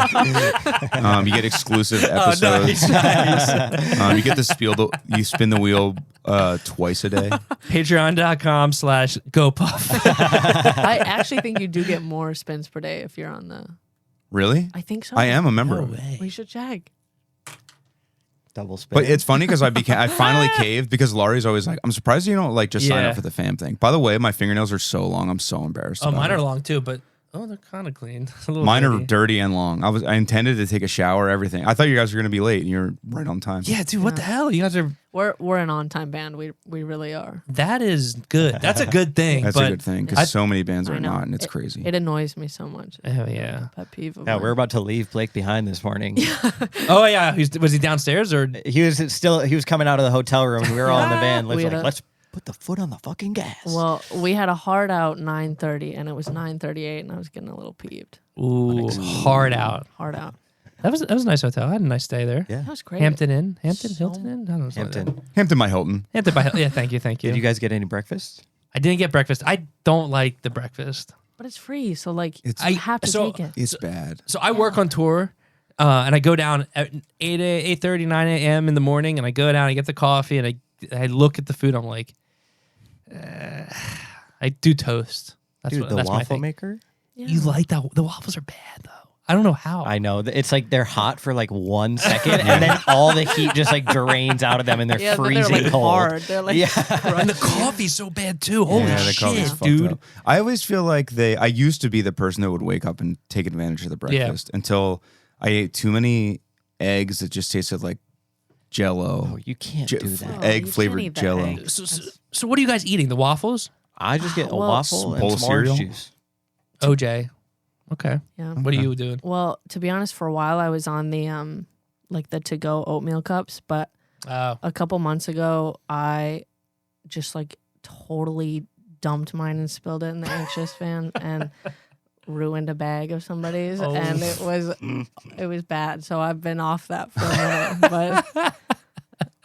You get exclusive episodes. You get you spin the wheel twice a day. Patreon.com/GoPuff. I actually think you do get more spins per day if you're on the. Really? I think so. I am a member No of it. way. We should check. Double spin. But it's funny because I finally caved because Laurie's always like, I'm surprised you don't like just sign Yeah. up for the fam thing. By the way, my fingernails are so long. I'm so embarrassed. Oh, about mine it. are long too, but they're kind of clean. A little Mine are dirty. dirty and long. I intended to take a shower, everything. I thought you guys were gonna be late, and you're right on time. Yeah, dude, what the hell? You guys are. We're an on-time band. We really are. That is good. That's a good thing. That's but a good thing I- because so many bands I are know. not, and it's crazy. It annoys me so much. Oh yeah. Pet peeve of Yeah, mine. we're about to leave Blake behind this morning. Oh yeah. Was he downstairs or? He was coming out of the hotel room. We were all in the van. We Liv's had like, a- let's put the foot on the fucking gas. Well, we had a hard out 9:30, and it was 9:38, and I was getting a little peeved. Ooh, hard out. Hard out. That was a nice hotel. I had a nice stay there. yeah. That was great. Hampton Inn, Hilton So- Inn. I don't know. something like Hampton. Hampton by Hilton. that. Hampton by yeah. Thank you. Did you guys get any breakfast? I didn't get breakfast. I don't like the breakfast. But it's free, so like It's- you have to take it. It's bad. So I work on tour, and I go down at 8:30, 9 a.m. in the morning, and I go down, I get the coffee, and I look at the food. I'm like, I do toast. That's Dude, what, the that's my waffle thing. maker? Yeah. You like that? The waffles are bad though. I don't know how. I know. It's like they're hot for like 1 second, and then all the heat just like drains out of them, and they're Yeah, but freezing they're like cold. hard. They're like and the coffee's so bad too. Holy Yeah, the coffee's shit, fucked dude. up. I always feel like I used to be the person that would wake up and take advantage of the breakfast until I ate too many eggs that just tasted like Jello. Oh, you can't do that. you Egg can't flavored eat that Jello. egg. So what are you guys eating? The waffles? I just get a Well, waffle bowl and of some orange cereal? juice. OJ. Okay. Yeah. What are you doing? Well, to be honest, for a while I was on the like the to-go oatmeal cups, but Oh. a couple months ago I just like totally dumped mine and spilled it in the anxious van and ruined a bag of somebody's, Oh. and it was bad. So I've been off that for a minute, but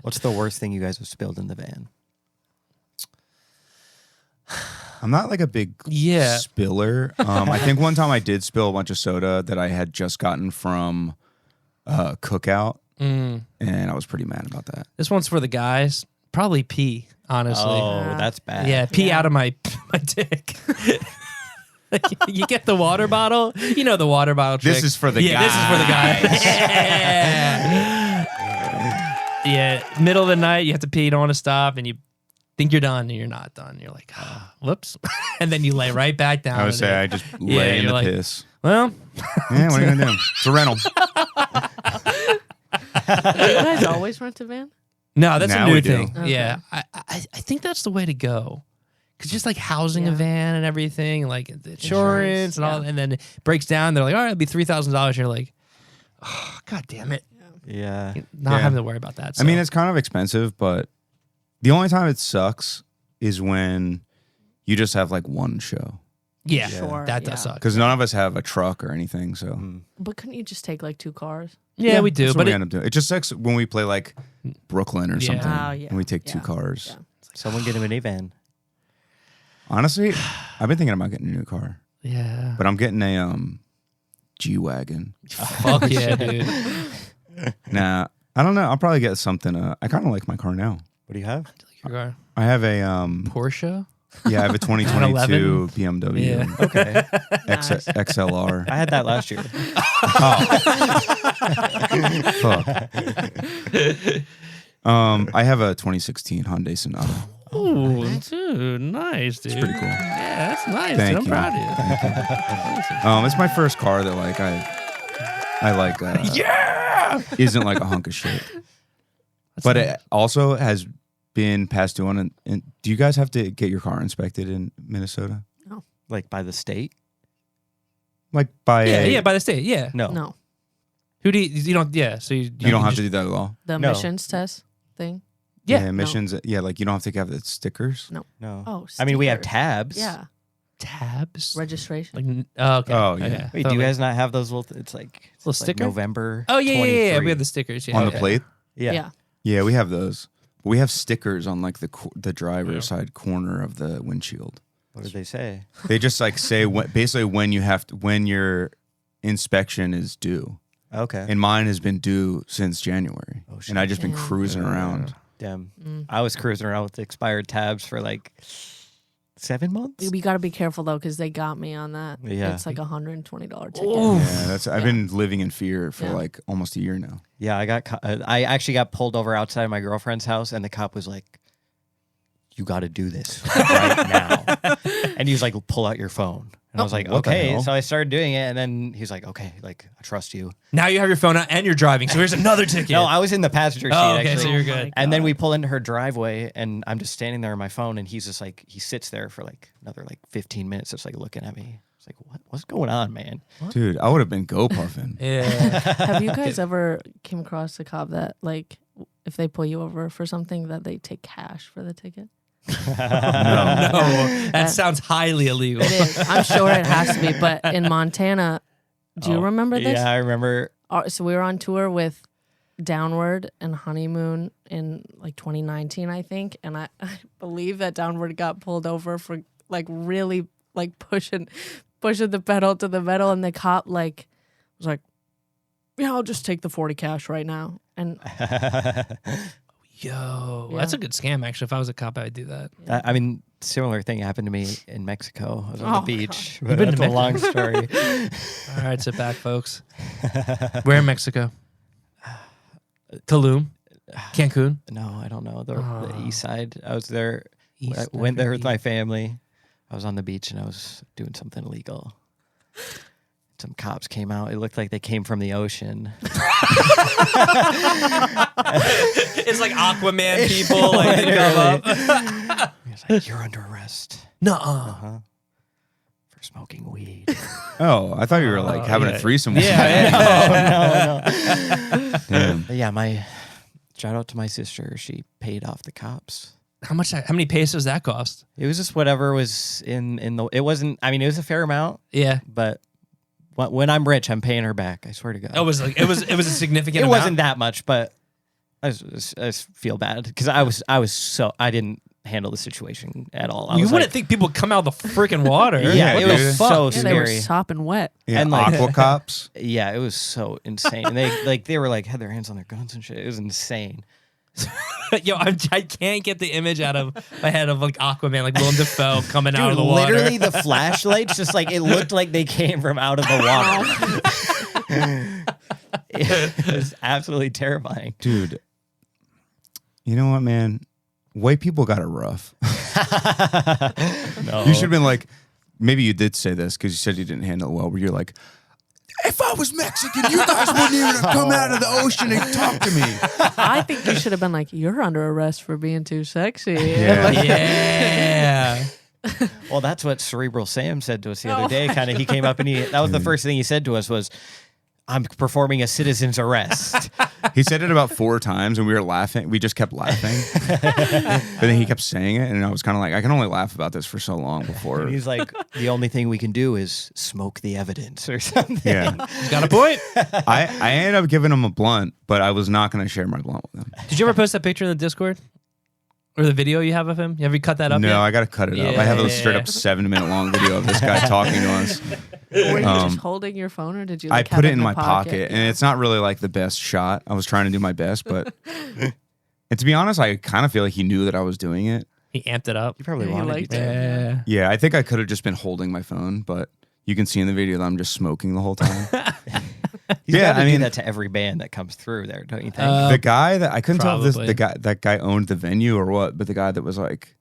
What's the worst thing you guys have spilled in the van? I'm not like a big Yeah. spiller. I think one time I did spill a bunch of soda that I had just gotten from Cookout, and I was pretty mad about that. This one's for the guys. Probably pee, honestly. Oh, that's bad. Yeah, pee Yeah. out of my dick. You get the water bottle. You know the water bottle trick. This is for the This is for the guys. Yeah, middle of the night, you have to pee. You don't want to stop, and you think you're done, and you're not done. You're like, whoops, and then you lay right back down. I would in say it. I just lay in you're the like, piss. Well, Yeah, what are you gonna do? It's a rental. do you guys always rent a van? no, that's Now a new we do. thing. Okay. Yeah, I think that's the way to go. Cause just like housing a Yeah. van and everything, like the insurance and all, yeah. and then it breaks down. They're like, all right, it'll be $3,000. You're like, oh, God damn it. Yeah. Not Yeah. having to worry about that. I mean, so. it's kind of expensive, but the only time it sucks is when you just have like one show. yeah, Sure, that yeah. does suck. Because none of us have a truck or anything, so But couldn't you just take like 2 cars? Yeah, we do. that's what But we it, end up doing. It just sucks when we play like Brooklyn or Yeah. something, Oh, yeah. and we take 2 Yeah. cars. Yeah. Someone get him a minivan. Honestly, I've been thinking about getting a new car, yeah. but I'm getting a G-Wagon. Fuck yeah, dude. Nah, I don't know. I'll probably get something. I kind of like my car now. What do you have? Your car. I have a Porsche? yeah, I have a 2022 BMW Yeah. Okay. XLR. I had that last year. Fuck. I have a 2016 Hyundai Sonata. Oh, dude, nice, dude. It's pretty cool. Yeah, that's nice. Thank dude. you. I'm proud of you. It's my first car that like I like. Yeah. Isn't like a hunk of shit. But it also has been passed due on. And do you guys have to get your car inspected in Minnesota? Like by the state? Like by Yeah, by the state. Yeah. No. No, Who do you don't? Yeah. So you you don't have just, to do that at all. the No. emissions test thing. Yeah, emissions. Yeah, like you don't have to have the stickers. No. No. Oh, I mean, we have stickers. tabs. Yeah, tabs. registration. Like oh, okay. Oh, yeah. Okay. Wait, do you guys not have those little? It's like Little it's like sticker? November. Oh yeah. 23. We have the stickers. Yeah. On the Okay. plate. Yeah. Yeah, we have those. But we have stickers on like the driver's side corner of the windshield. What did they say? They just like say basically when your inspection is due. Okay. And mine has been due since January. Oh, shit. And I just been Damn. cruising around. Damn. I was cruising around with expired tabs for like 7 months. We got to be careful though, because they got me on that. Yeah. It's like $120 ticket. Yeah, I've been living in fear for like almost a year now. Yeah, I actually got pulled over outside my girlfriend's house, and the cop was like, "You got to do this right now," and he was like, "Pull out your phone." And I was like, what the "Okay." hell? So I started doing it, and then he's like, "Okay, like I trust you." Now you have your phone out and you're driving, so here's another ticket. No, I was in the passenger seat. Oh, okay, actually. so you're Oh my good. And then we pull into her driveway, and I'm just standing there on my phone, and he's just like, he sits there for like another like 15 minutes, just like looking at me. It's like, what's going on, man? Dude, I would have been go puffing. Yeah. Have you guys ever came across a cop that, like, if they pull you over for something, that they take cash for the ticket? No. That sounds highly illegal. It is. I'm sure it has to be. But in Montana, do you remember this? Yeah, I remember. So we were on tour with Downward and Honeymoon in like 2019, I think. And I believe that Downward got pulled over for like really like pushing the pedal to the metal. And the cop like was like, yeah, I'll just take the 40 cash right now. And Yo, Yeah. that's a good scam, actually. If I was a cop, I would do that. I mean, similar thing happened to me in Mexico. I was on Oh, the beach. You've But been that's to a long story. All right, sit back, folks. Where in Mexico? Tulum? Cancun? No, I don't know. The east side. I was there. East I went there with East. my family. I was on the beach and I was doing something illegal. Some cops came out. It looked like they came from the ocean. It's like Aquaman people. Like, they come up. He was like, "You're under arrest Nuh-uh. for smoking weed." Oh, I thought you were like having yeah. a threesome. With Yeah, somebody. Damn. But yeah, my shout out to my sister. She paid off the cops. How many pesos that cost? It was just whatever was in the. It wasn't. I mean, it was a fair amount, Yeah. but when I'm rich, I'm paying her back. I swear to God. It was a significant It amount. wasn't that much, but I just feel bad because I didn't handle the situation at all. I You was wouldn't like, think people would come out of the freaking water. Yeah, What it the was fuck? so yeah, they were scary. sopping wet. Yeah, And, like- aqua cops. Yeah, it was so insane. And they were like had their hands on their guns and shit. It was insane. Yo, I can't get the image out of my head of like Aquaman, like Willem Dafoe coming out of the water. Literally the flashlights, just like it looked like they came from out of the water. It was absolutely terrifying. Dude, you know what, man? White people got it rough. No. You should have been like, maybe you did say this because you said you didn't handle it well, where you're like, if I was Mexican, you guys wouldn't even have come out of the ocean and talk to me. I think you should have been like, you're under arrest for being too sexy. Yeah. Like, Yeah. Well, that's what Cerebral Sam said to us the other day. Kind of, he came up and that was the first thing he said to us was, "I'm performing a citizen's arrest." He said it about 4 times and we were laughing. We just kept laughing. But then he kept saying it and I was kind of like, I can only laugh about this for so long before. And he's like, "The only thing we can do is smoke the evidence or something." Yeah. He's got a point. I ended up giving him a blunt, but I was not going to share my blunt with him. Did you ever post that picture in the Discord? Or the video you have of him? Have you cut that up No, yet? I got to cut it up. I have a straight up 7-minute long video of this guy talking to us. were you just holding your phone, or did you? I Like, put have it in the my pocket, and it's not really like the best shot. I was trying to do my best, but and to be honest, I kind of feel like he knew that I was doing it. He amped it up. You probably Yeah, he wanted you liked to. it. Yeah. Yeah, I think I could have just been holding my phone, but you can see in the video that I'm just smoking the whole time. He's Yeah, got to I do mean- that to every band that comes through there, don't you think? The guy that I couldn't tell if Probably. that guy owned the venue or what, but the guy that was like,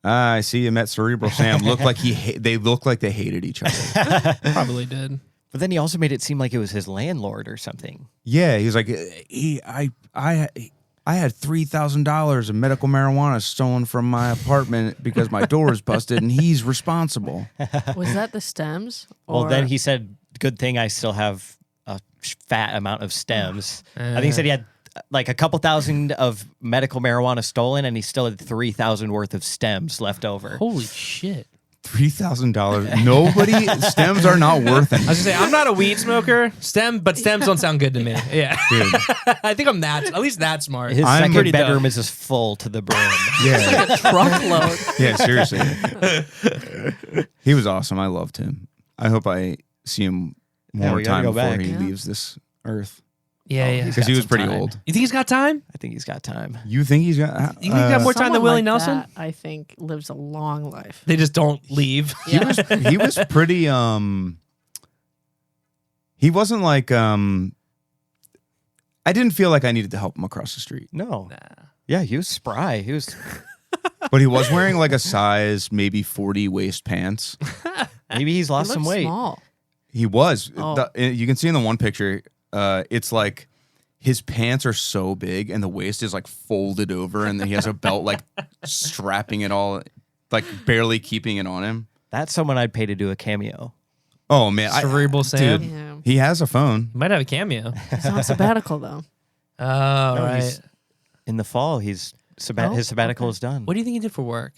I see you met Cerebral Sam looked like they looked like they hated each other. Probably did. But then he also made it seem like it was his landlord or something. Yeah, he was like, I had $3,000 of medical marijuana stolen from my apartment because my door is busted and he's responsible. Was that the stems? Well, then Or- he said, "Good thing I still have a fat amount of stems." I think he said he had like a couple thousand of medical marijuana stolen, and he still had 3,000 worth of stems left over. Holy shit. $3,000. Nobody stems are not worth I was anything. gonna say I'm not a weed smoker. But stems don't sound good to me. Yeah. Dude. I think I'm that at least that smart. His I'm second pretty bedroom dumb. is just full to the brim. Yeah. a truckload. Yeah, seriously. He was awesome. I loved him. I hope I see him Yeah, more we gotta time go before back. he Yeah. leaves this earth. Yeah. Because he was some pretty time. old. You think he's got time? I think he's got time. You think he's got? You think he's got more time than Someone Willie like Nelson? that, I think lives a long life. They just don't leave. He was pretty. He wasn't like. I didn't feel like I needed to help him across the street, No. Yeah, he was spry. He was. but he was wearing like a size maybe 40 waist pants. Maybe he's He lost looks some weight. small. He was. Oh. You can see in the one picture. It's like his pants are so big and the waist is like folded over, and then he has a belt like strapping it all, like barely keeping it on him. That's someone I'd pay to do a cameo. Oh man, Cerebral Sam. dude, Yeah. he has a phone. Might have a cameo. He's on sabbatical though. Oh, No, right. he's- In the fall, his sabbatical is done. What do you think he did for work?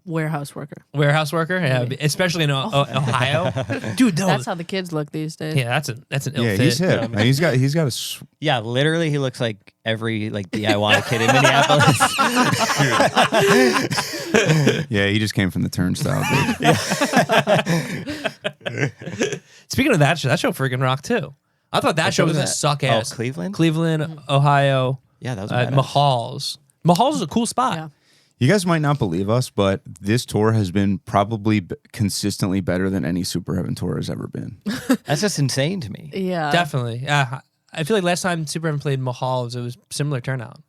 Warehouse worker. Warehouse worker? Yeah, especially in Ohio. Dude, no. That's how the kids look these days. Yeah, that's an ill Yeah, fit. he's hip. And he's got a. Yeah, literally, he looks like every like DIY kid in Minneapolis. Yeah, he just came from the turnstile, dude. Speaking of that show freaking rocked too. I thought that show was gonna suck ass. Oh, Cleveland? Cleveland, Ohio, Yeah, that was badass. Mahal's. Mahal's is a cool spot. Yeah. You guys might not believe us, but this tour has been probably consistently better than any Super Heaven tour has ever been. That's just insane to me. Yeah. Definitely. I feel like last time Super Heaven played Mahal's, it was similar turnout.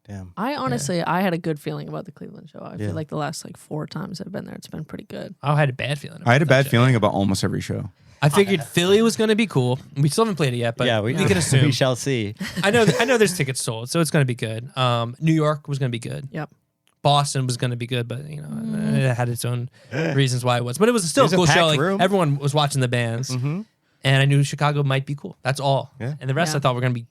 Damn. I honestly, I had a good feeling about the Cleveland show. I Yeah. feel like the last 4 times I've been there, it's been pretty good. I had a bad feeling. I had a about that bad show. feeling about almost every show. I figured Philly was going to be cool. We still haven't played it yet, but Yeah, we can assume. We shall see. I know there's tickets sold, so it's going to be good. New York was going to be good. Yep. Boston was going to be good, but it had its own reasons why it was. But it was still It was a a cool show. packed Like room. everyone was watching the bands, Mm-hmm. and I knew Chicago might be cool. That's all. Yeah. And the rest Yeah. I thought were going to be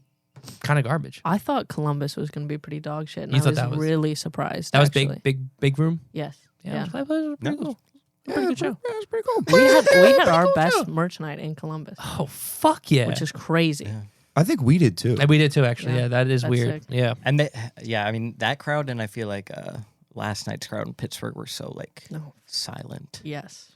kind of garbage. I thought Columbus was going to be pretty dog shit, and You I thought was, that was- really surprised. That was actually. big room. Yes. Yeah, Yeah. That was pretty No. cool. Pretty good show. That's pretty cool. We had our best merch night in Columbus, Oh fuck yeah! which is crazy. Yeah. I think we did too. And we did too, actually. Yeah, Yeah, that is that's weird. sick. Yeah. And I mean that crowd, and I feel like last night's crowd in Pittsburgh were so No. silent. Yes.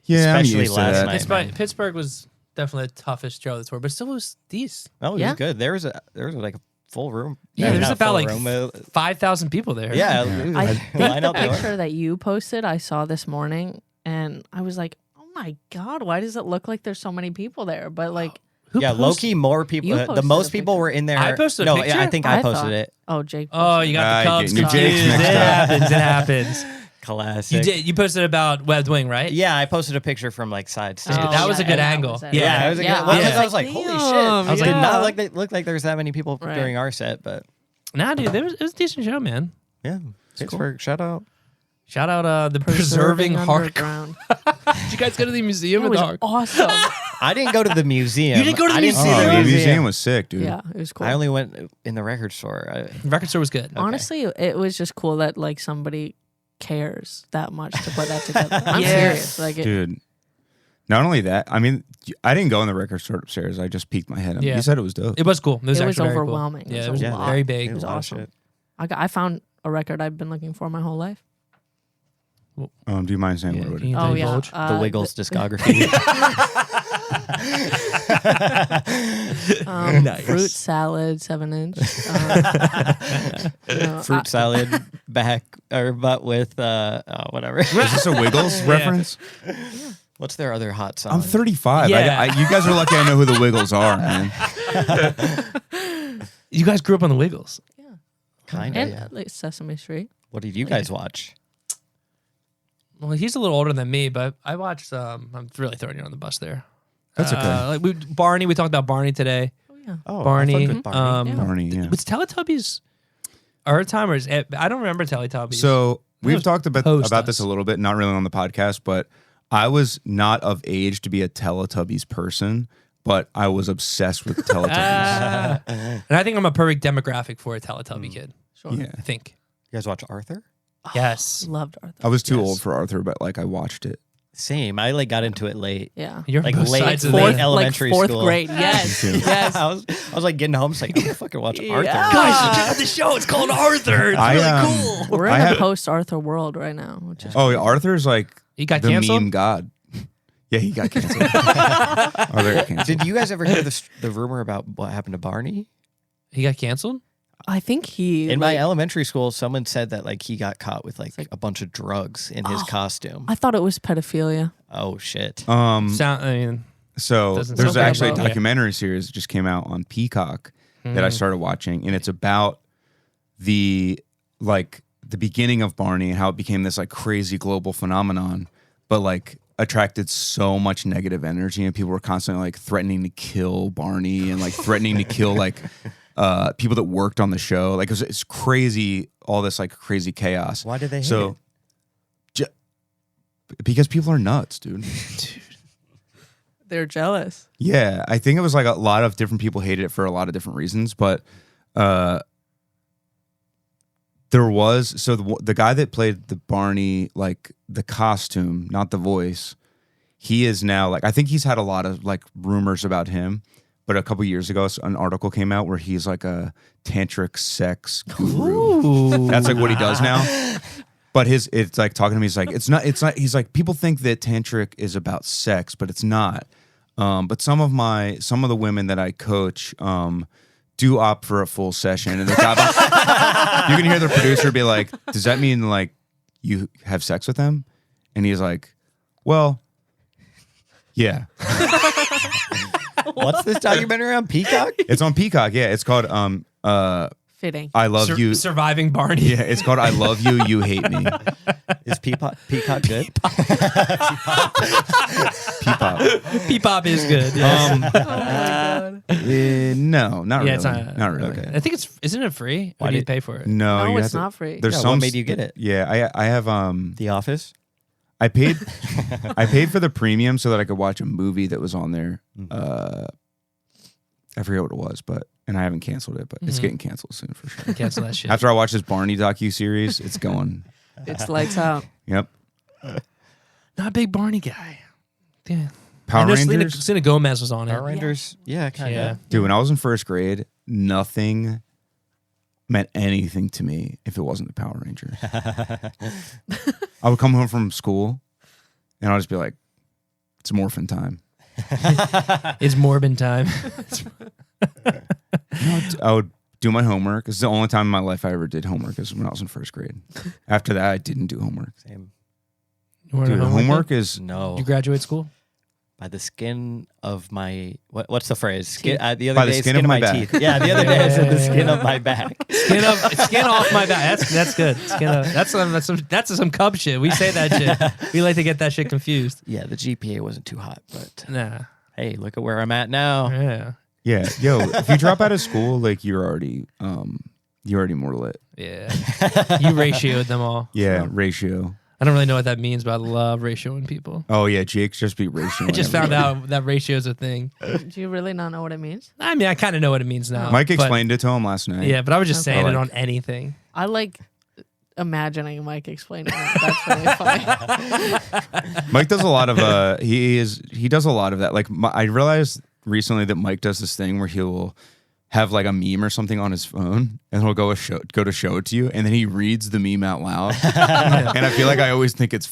Yeah, I'm Especially used to last that. night. Pittsburgh was definitely the toughest show of the tour, but still was these. Oh, it Yeah. was good. There was like a full room. Yeah, I mean, there's not about full like room, but- 5,000 people there. yeah. Yeah. It was I like, think line the out the door. picture that you posted, I saw this morning, and I was like, "Oh my god, why does it look like there's so many people there?" But like, Yeah, post- low key more people. You the posted most a people picture. were in there. I posted a no, picture? I think I I posted thought- it. oh, Jake. Oh, you got the Ah, Cubs you get your Jakes confused. It mixed up. happens. It happens. Classic. You did. You posted about Web Wing, right? Yeah, I posted a picture from like side stage. Oh, that was a good that angle. was it. Yeah, it was a Yeah, good. Well, I 'cause I was like, holy shit! I was like, yeah. not like they looked like there was that many people Right. during our set, but Nah, dude, it was a decent show, man. yeah, Pittsburgh, shout out. Shout out the Preserving Hardcore. Underground. Did you guys go to the museum It of was the Hardcore? awesome. I didn't go to the museum. You didn't go to the I didn't see museum? Oh, the the museum museum. was sick, dude. Yeah, it was cool. I only went in the record store. The record store was good. Honestly, it was just cool that like somebody cares that much to put that together. I'm Yeah. serious. Like, Dude. Not only that, I mean, I didn't go in the record store upstairs. I just peeked my head. Yeah. You said it was dope. It was cool. It was, It was actually very cool. overwhelming. It Yeah, was it was a lot. very It big. was was a lot of awesome. shit. I found a record I've been looking for my whole life. Do you mind saying Yeah, what it can is? you Oh yeah, divulge? The Wiggles discography. fruit salad 7-inch. Fruit salad back or butt with whatever. Is this a Wiggles reference? What's their other hot song? I'm 35. Yeah. You guys are lucky I know who the Wiggles are, man. You guys grew up on the Wiggles. Kinda, and yeah. like Sesame Street. What did you guys watch? Well, he's a little older than me, but I watched. I'm really throwing you on the bus there. That's okay. Like Barney. We talked about Barney today. Oh yeah. Oh, Barney. I fucked with Barney. Yeah. Barney, yeah. Was Teletubbies our time or is it, I don't remember Teletubbies. So we've was talked about post this us. a little bit, not really on the podcast, but I was not of age to be a Teletubbies person, but I was obsessed with Teletubbies. and I think I'm a perfect demographic for a Teletubby kid. Sure. Yeah. I think. You guys watch Arthur? Yes. Loved Arthur. I was too Yes. old for Arthur, but like I watched it. Same. I like got into it late. Yeah. You're Like both late sides of fourth- the elementary like fourth school. grade. Yes. yes. I was like getting home. It's like, I'm gonna fucking watch Arthur. Guys, check out the show. It's called Arthur. It's really cool. We're I in had- a post Arthur world right now, which is Oh, Arthur's like He got the canceled? meme god. Yeah, he got canceled. Oh, they got canceled. Did you guys ever hear the rumor about what happened to Barney? He got canceled? I think he In my elementary school, someone said that like he got caught with like a bunch of drugs in his costume. I thought it was pedophilia. Oh shit. So Doesn't there's sound actually a about- yeah. documentary series that just came out on Peacock that I started watching, and it's about the beginning of Barney and how it became this like crazy global phenomenon, but like attracted so much negative energy, and people were constantly like threatening to kill Barney and like threatening to kill like people that worked on the show. Like it's crazy, all this like crazy chaos. Why did they hate it? Because people are nuts, dude. They're jealous. Yeah, I think it was like a lot of different people hated it for a lot of different reasons, but there was the guy that played the Barney, like the costume, not the voice. He is now like, I think he's had a lot of like rumors about him, but a couple years ago, an article came out where he's like a tantric sex guru. Ooh. That's like what he does now. But it's like talking to me. He's like, it's not. He's like, people think that tantric is about sex, but it's not. But some of the women that I coach do opt for a full session, and you can hear the producer be like, "Does that mean like you have sex with them?" And he's like, "Well, yeah." What's this documentary on Peacock? It's on Peacock. Yeah, it's called Fitting. I Love You. Surviving Barney. Yeah, it's called I Love You, You Hate Me. Is Peacock good? Peepop. Peepop is good. Yes. Oh my god. No, not Yeah, really. it's not really. okay. I think isn't it free? Or Why do you did- pay for it? No, No, you it's have to- not free. There's Yeah, some. what made you get it? Yeah, I have The Office? I paid for the premium so that I could watch a movie that was on there. I forget what it was, and I haven't canceled it, but it's getting canceled soon for sure. Cancel that shit. After I watch this Barney docu-series, it's going. It's lights out. Yep. Not a big Barney guy. Yeah. Power I know Rangers. Selena Gomez was on it. Power Rangers? Yeah, kind of. Yeah. Dude, when I was in first grade, nothing meant anything to me if it wasn't the Power Rangers. I would come home from school and I'll just be like, it's morphin' time. It's Morbin time. I would do my homework. It's the only time in my life I ever did homework is when I was in first grade. After that, I didn't do homework. Same. You weren't Dude, a homework kid? is No. You graduate school? By the skin of my... What's the phrase? Teeth. The other By the day, skin of my back. teeth. Yeah, the other day I said the skin of my back. Skin off my back. That's good. That's some cub shit. We say that shit. We like to get that shit confused. Yeah, the GPA wasn't too hot, but Nah. hey, look at where I'm at now. Yeah. Yeah, yo, if you drop out of school, like you're already more lit. Yeah. You ratioed them all. Yeah, ratio. I don't really know what that means, but I love ratioing people. Oh yeah, Jake's just be ratio. I just found out that ratio is a thing. Do you really not know what it means? I mean, I kind of know what it means now. Mike but- explained it to him last night. Yeah, but I was just Okay. saying it like- on anything. I like imagining Mike explaining it. That's really funny. Mike does a lot of he does a lot of that. Like I realized recently that Mike does this thing where he'll have like a meme or something on his phone and he'll go to show it to you and then he reads the meme out loud. And I feel like I always think it's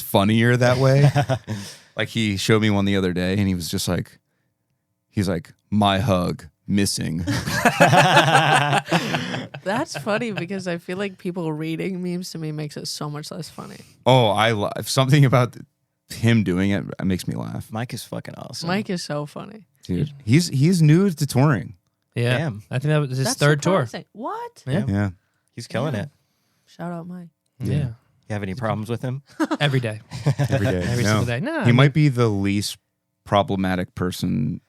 funnier that way. Like he showed me one the other day and he was just like, he's like, my hug missing. That's funny because I feel like people reading memes to me makes it so much less funny. Oh, I love something about him doing it makes me laugh. Mike is fucking awesome. Mike is so funny. Dude, he's new to touring. Yeah. Damn. I think that was his That's third tour. surprising. What? Yeah. Yeah. He's killing it. Shout out Mike. Yeah. You have any problems with him? Every day. Every day. Every No. single day. No. He might be the least problematic person,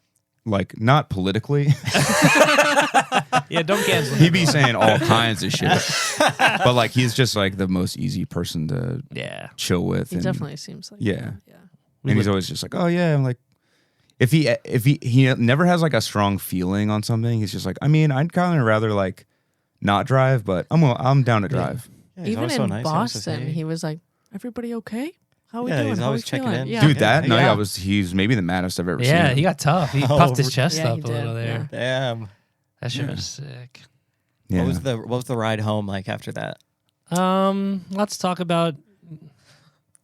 like not politically. Yeah, don't cancel He'd him. be saying all kinds of shit. But like he's just like the most easy person to Yeah. chill with. He and, definitely seems like Yeah. that. Yeah. And he's always just like, oh yeah, I'm like if he never has like a strong feeling on something, he's just like, I mean, I'd kind of rather like not drive, but I'm down to drive. Yeah, he's Even always in so nice. He always says, Boston, "Hey." he was like, "Everybody okay? How we Yeah, doing? he's How always we checking feeling?" in. Yeah. Dude, that night Yeah. he's maybe the maddest I've ever seen. Yeah, him. he got tough. He Oh, puffed his chest yeah, up he a little did, there. Damn. That shit was sick. Yeah. What was the ride home like after that? Let's talk about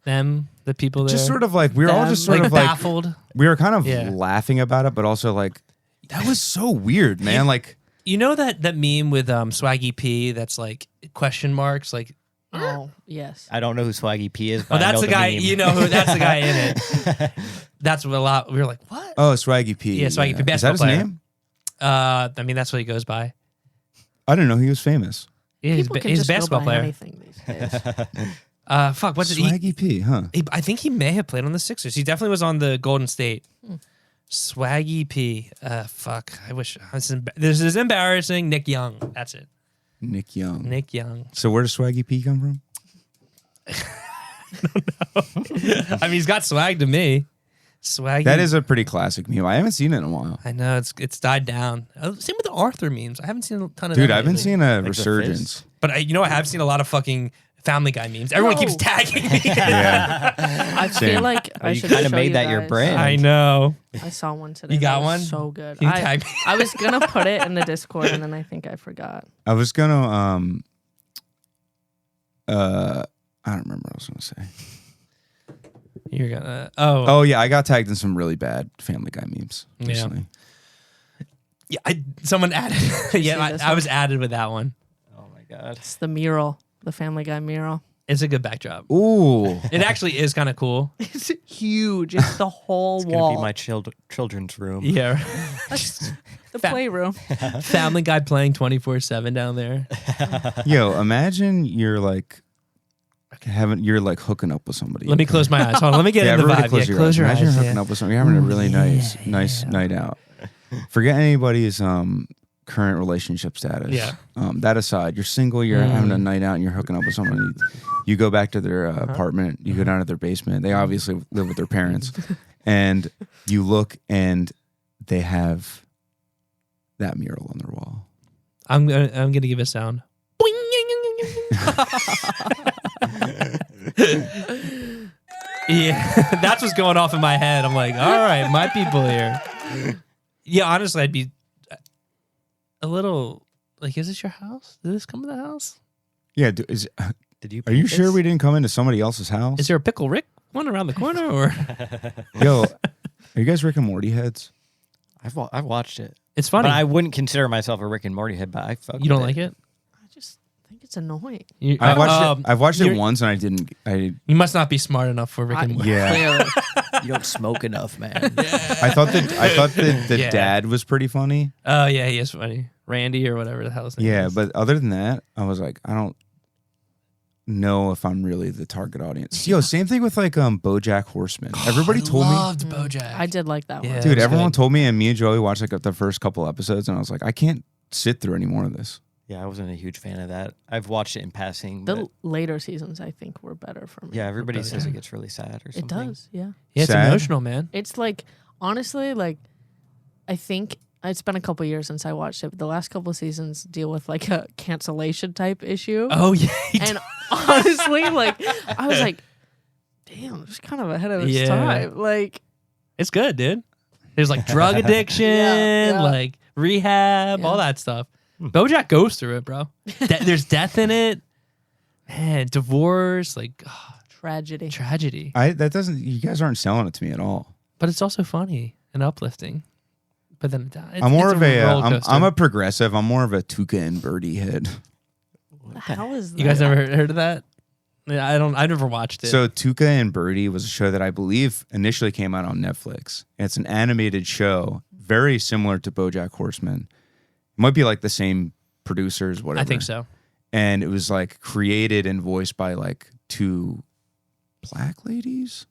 them, the people there. Just sort of like we were all just sort like of like baffled. we were kind of Yeah. laughing about it, but also like that was so weird, man. Like You know that meme with Swaggy P that's like question marks, like Oh, yes. I don't know who Swaggy P is. But oh, that's I know the guy. meme. You know who? That's the guy in it. That's what a lot. We were like, what? oh, Swaggy P. Yeah, Swaggy P, Is that basketball his player. name? I mean, that's what he goes by. I didn't know he was famous. Yeah, People can he's a just go basketball by player. anything these days. Fuck, what's it? Swaggy P, huh? I think he may have played on the Sixers. He definitely was on the Golden State. Swaggy P. Fuck. I wish this is embarrassing. Nick Young. That's it. Nick Young. Nick Young. So where does Swaggy P come from? I mean, he's got swag to me. Swaggy. That is a pretty classic meme. I haven't seen it in a while. I know it's died down. Same with the Arthur memes. I haven't seen a ton of. Dude, them I've been lately. seeing a the resurgence. But I have seen a lot of fucking Family Guy memes. Everyone keeps No. tagging me. Yeah. I Same. feel like I you should kinda show made you that your guys. brand. I know. I saw one today. You got that was one? So good. Can you I, tag me? I was gonna put it in the Discord and then I think I forgot. I was gonna I don't remember what I was gonna say. You're gonna. Oh yeah, I got tagged in some really bad Family Guy memes Yeah. recently. Yeah, someone added. Yeah, this I one? was added with that one. Oh my god. It's the mural, the Family Guy mural. It's a good backdrop. Ooh. It actually is kind of cool. It's huge. It's the whole It's gonna wall. be my children's room. Yeah. the playroom. Family Guy playing 24/7 down there. Yo, imagine you're like you're like hooking up with somebody. Let me close my eyes. Hold on. Let me get in the everybody vibe. Yeah, close your Imagine eyes. you're hooking Yeah. up with somebody. You're having a really nice night out. Forget anybody's current relationship status. Yeah. That aside, you're single, you're having a night out, and you're hooking up with someone. You go back to their apartment, you go down to their basement. They obviously live with their parents. And you look and they have that mural on their wall. I'm gonna give a sound. Yeah, that's what's going off in my head. I'm like, all right, my people here. Yeah, honestly, I'd be a little like, is this your house? Did this come to the house? Yeah. Did you? Are you paint sure this? we didn't come into somebody else's house? Is there a Pickle Rick one around the corner? Or Yo, are you guys Rick and Morty heads? I've watched it. it's funny. But I wouldn't consider myself a Rick and Morty head, but I fuck You don't with like it? I just think it's annoying. I've watched it you're- once and I didn't. You must not be smart enough for Rick and Morty. Yeah. Clearly. You don't smoke enough, man. I thought that the Yeah. dad was pretty funny. Oh yeah, he is funny. Randy or whatever the hell his name Yeah, is. but other than that, I was like, I don't know if I'm really the target audience. Yo, same thing with like BoJack Horseman. Everybody told me, loved BoJack. I did like that Yeah. one. dude. was Everyone good. told me, and me and Joey watched like the first couple episodes, and I was like, I can't sit through any more of this. Yeah, I wasn't a huge fan of that. I've watched it in passing. The but later seasons, I think, were better for me. yeah, everybody BoJack. says it gets really sad or It something. does, yeah. Yeah, it's Sad? emotional, man. It's like, honestly, like, I think it's been a couple years since I watched it, but the last couple of seasons deal with like a cancellation type issue. Oh yeah, And honestly, like, I was like, damn, it's kind of ahead of its Yeah. time. Like, it's good, dude. There's like drug addiction, Yeah. like rehab, Yeah. all that stuff. BoJack goes through it, bro. There's death in it, man. Divorce, like tragedy. tragedy, You guys aren't selling it to me at all. but it's also funny and uplifting. But then it's, I'm more it's of a, roller I'm coaster. a progressive. I'm more of a Tuca and Birdie head. How is that? You guys never heard of that? Yeah, I never watched it. So Tuca and Birdie was a show that I believe initially came out on Netflix. It's an animated show, very similar to BoJack Horseman. It might be like the same producers, whatever. I think so. And it was like created and voiced by like two black ladies.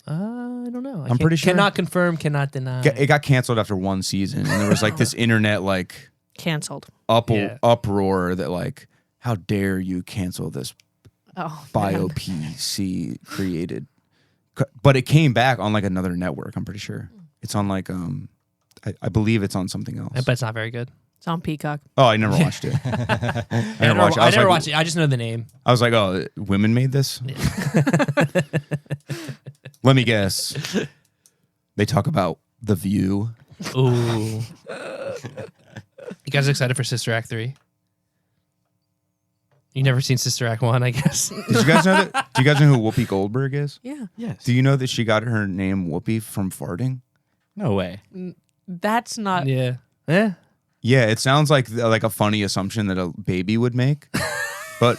I don't know. I'm pretty sure. Cannot confirm, cannot deny. It got canceled after one season, and there was like this internet like Canceled. Yeah. uproar that like, how dare you cancel this Oh, man. BioPC created? But it came back on like another network. I'm pretty sure it's on like I believe it's on something else. But it's not very good. It's on Peacock. Oh, I never watched it. I never watched it. I never watched it. I just know the name. I was like, oh, women made this? Let me guess. They talk about The View. Ooh. You guys excited for Sister Act 3? You never seen Sister Act 1, I guess. Did you guys know that? Do you guys know who Whoopi Goldberg is? Yeah. Yes. Do you know that she got her name Whoopi from farting? No way. That's not. Yeah. Yeah. Yeah, it sounds like a funny assumption that a baby would make. But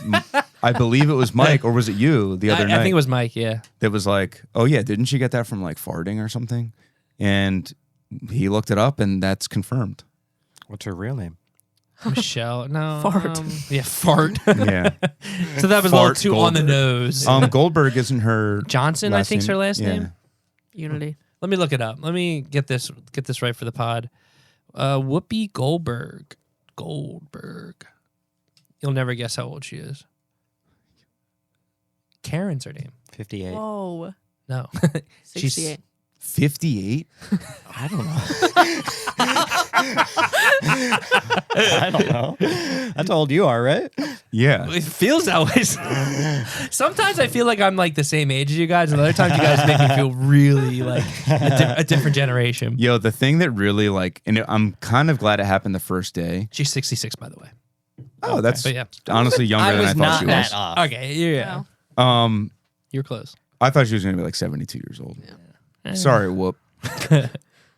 I believe it was Mike, or was it you the other night? I think it was Mike, yeah. That was like, oh yeah, didn't she get that from like farting or something? And he looked it up, and that's confirmed. What's her real name? Michelle. No. Fart. Yeah, fart. Yeah. So that was a Fart little too on the Goldberg. nose. Goldberg isn't her Johnson, I last think's name? her last Yeah. name. Unity. Let me look it up. Let me get this right for the pod. Whoopi Goldberg. You'll never guess how old she is. Karen's her name. 58. Whoa. No. 68. 58? I don't know. I don't know. That's how old you are, right? Yeah. It feels that way. Sometimes I feel like I'm like the same age as you guys, and other times you guys make me feel really like a different generation. Yo, the thing that really and I'm kind of glad it happened the first day. She's 66, by the way. Oh, that's But yeah. honestly younger than I thought she was. off. Okay, yeah. You're close. I thought she was going to be like 72 years old. Sorry, Whoop.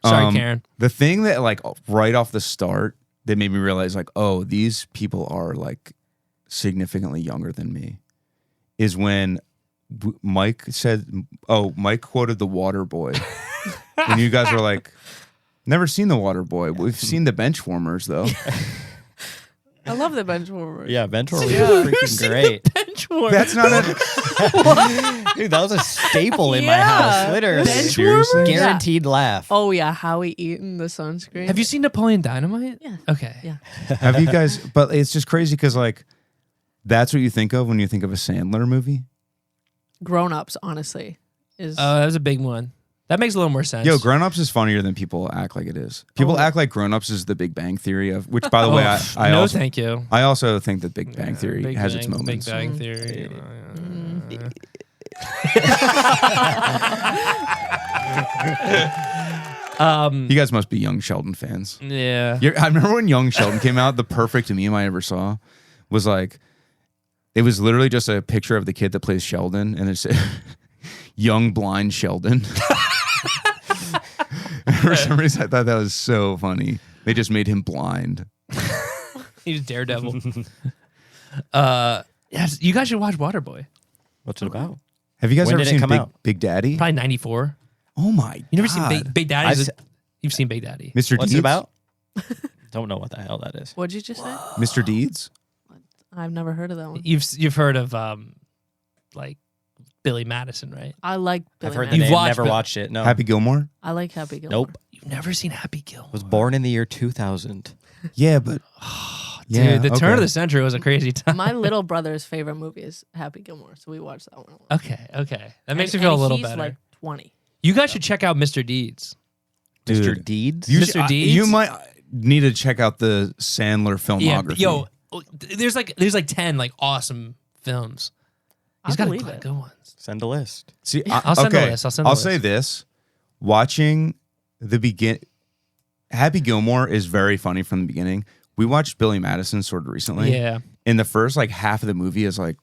Sorry, Karen. The thing that like right off the start that made me realize like, oh, these people are like significantly younger than me is when Mike quoted The Water Boy. And you guys were like, never seen The Water Boy. We've seen The Benchwarmers though. I love the bench warmer. Yeah, Benchwarmers is freaking great. Benchwarmers. That's not a Dude, that was a staple in my Yeah. house. Literally. Seriously? Guaranteed laugh. Oh yeah, Howie eating the sunscreen. Have you seen Napoleon Dynamite? Yeah. Okay. Yeah. Have you guys? But it's just crazy because like that's what you think of when you think of a Sandler movie. Grown Ups, honestly, is That was a big one. That makes a little more sense. Yo, Grown Ups is funnier than people act like it is. People act like Grown Ups is the Big Bang Theory of which, by the way, I no, also thank you. I also think that Big Bang Theory Big has Bang- its moments. Big Bang Theory. You guys must be Young Sheldon fans. Yeah. I remember when Young Sheldon came out, the perfect meme I ever saw was like, it was literally just a picture of the kid that plays Sheldon, and it said, "Young blind Sheldon." For some reason, I thought that was so funny. They just made him blind. He's Daredevil. Yes, you guys should watch Waterboy. What's it about? Have you guys When ever did it seen come out? Big Daddy? Probably 94. Oh my! You never God. seen Big Daddy? I've se- You've seen Big Daddy. Mr. What's Deeds? it about? Don't know what the hell that is. What'd you just say? Mr. Deeds? I've never heard of that one. You've heard of like Billy Madison, right? I like. I've Billy heard the Madison. You've name, watched never Bill- watched it. No. Happy Gilmore? I like Happy Gilmore. Nope. You've never seen Happy Gilmore. Was born in the year 2000. Yeah, but Dude, the turn okay. of the century was a crazy time. My little brother's favorite movie is Happy Gilmore, so we watched that one a lot. Okay. That makes me And feel a little he's better. like 20. You guys should check out Mr. Deeds. Dude. Mr. Deeds? Mr. Deeds? You might need to check out the Sandler filmography. Yo, there's like 10 like awesome films. He's I got believe good, it. good ones. See, I'll send the list. I'll say this: watching the Happy Gilmore is very funny from the beginning. We watched Billy Madison sort of recently. Yeah. And the first like half of the movie is like,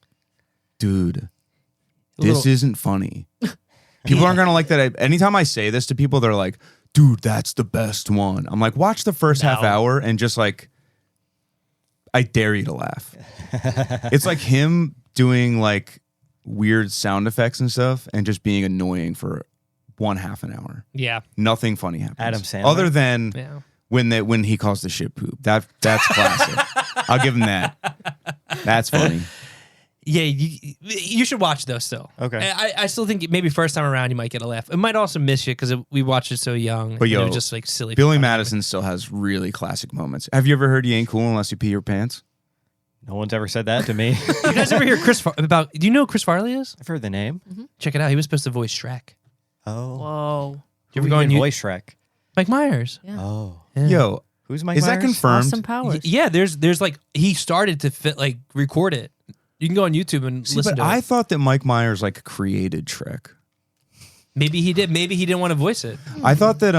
dude, this isn't funny. People aren't gonna like that. Anytime I say this to people, they're like, dude, that's the best one. I'm like, watch the first half hour and just like, I dare you to laugh. It's like him doing like weird sound effects and stuff and just being annoying for 1/2 an hour. Yeah. Nothing funny happens. Adam Sandler? Other than Yeah. when he calls the shit poop. That's classic. I'll give him that. That's funny. Yeah, you should watch those still. Okay. I still think maybe first time around you might get a laugh. It might also miss you because we watched it so young. But and yo, it was just like silly. Billy funny. Madison still has really classic moments. Have you ever heard "You ain't cool unless you pee your pants"? No one's ever said that to me. You guys ever hear do you know who Chris Farley is? I've heard the name. Check it out. He was supposed to voice Shrek. Oh. Whoa. You ever go on voice Shrek? Mike Myers. Yeah. Oh. Yeah. Yo, Who's Mike is Myers? that confirmed? Austin Powers. Yeah, there's like he started to record it. You can go on YouTube and See, listen but to I it. thought that Mike Myers like created Shrek. Maybe he did. Maybe he didn't want to voice it. I thought that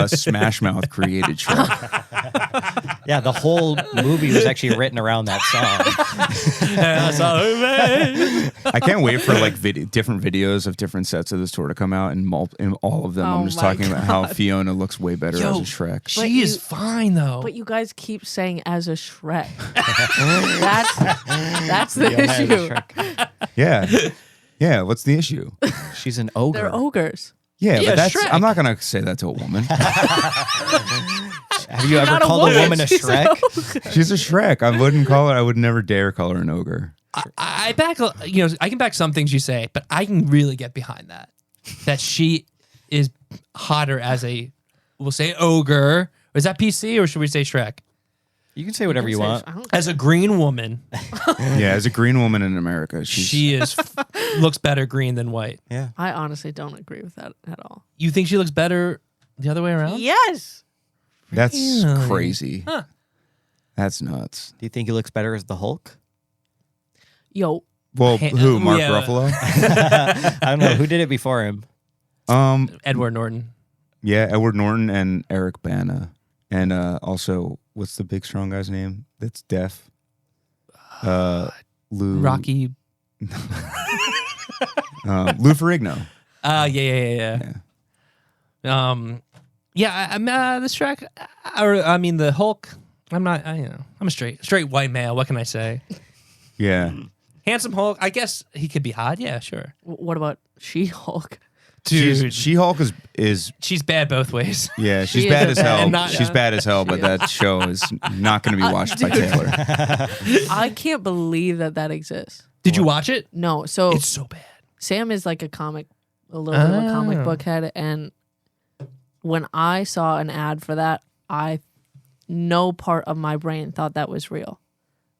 Smash Mouth created Shrek. Yeah, the whole movie was actually written around that song. I can't wait for like different videos of different sets of this tour to come out, and in all of them, I'm just talking about how Fiona looks way better as a Shrek. She is fine though. But you guys keep saying as a Shrek. that's the issue. Yeah. What's the issue? She's an ogre. They're ogres. Yeah, but Shrek. I'm not gonna say that to a woman. Have you ever called a woman a Shrek? She's a Shrek. I wouldn't call her. I would never dare call her an ogre. I can back some things you say, but I can really get behind that. That she is hotter as we'll say ogre. Is that PC or should we say Shrek? You can say whatever you want. As a green woman. Yeah, as a green woman in America, she looks better green than white. Yeah. I honestly don't agree with that at all. You think she looks better the other way around? Yes. That's Really? crazy. Huh. That's nuts. Do you think he looks better as the Hulk? Yo. Well, who? Mark Ruffalo? I don't know. Who did it before him? Edward Norton. Yeah, Edward Norton and Eric Bana. And also, what's the big strong guy's name that's deaf? Lou. Rocky. Lou Ferrigno. Yeah. I'm the Shrek, the Hulk. I'm not. I'm a straight white male. What can I say? Yeah. Handsome Hulk. I guess he could be hot. Yeah, sure. What about She-Hulk? Dude, She-Hulk is she's bad both ways. yeah, she's She bad is as hell. not- She's bad as hell, but that show is not going to be watched by Taylor. I can't believe that exists. Did you watch it? No. So It's so bad. Sam is like a little bit of a comic book head, and when I saw an ad for that, no part of my brain thought that was real.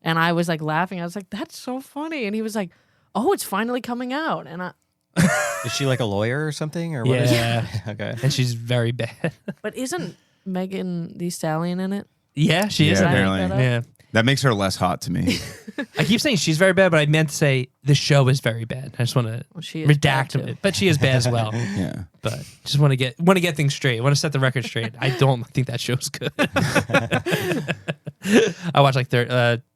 And I was like laughing. I was like, that's so funny. And he was like, oh, it's finally coming out. And Is she like a lawyer or something? Or what is Yeah. she? Okay. And she's very bad. but isn't Megan Thee Stallion in it? Yeah, she is. Yeah, Did I make apparently. that up? Yeah. That makes her less hot to me. I keep saying she's very bad, but I meant to say the show is very bad. I just want to Well, she is bad, redact too. it, but she is bad as well. Yeah. But just want to get things straight. I want to set the record straight. I don't think that show's good. I watched like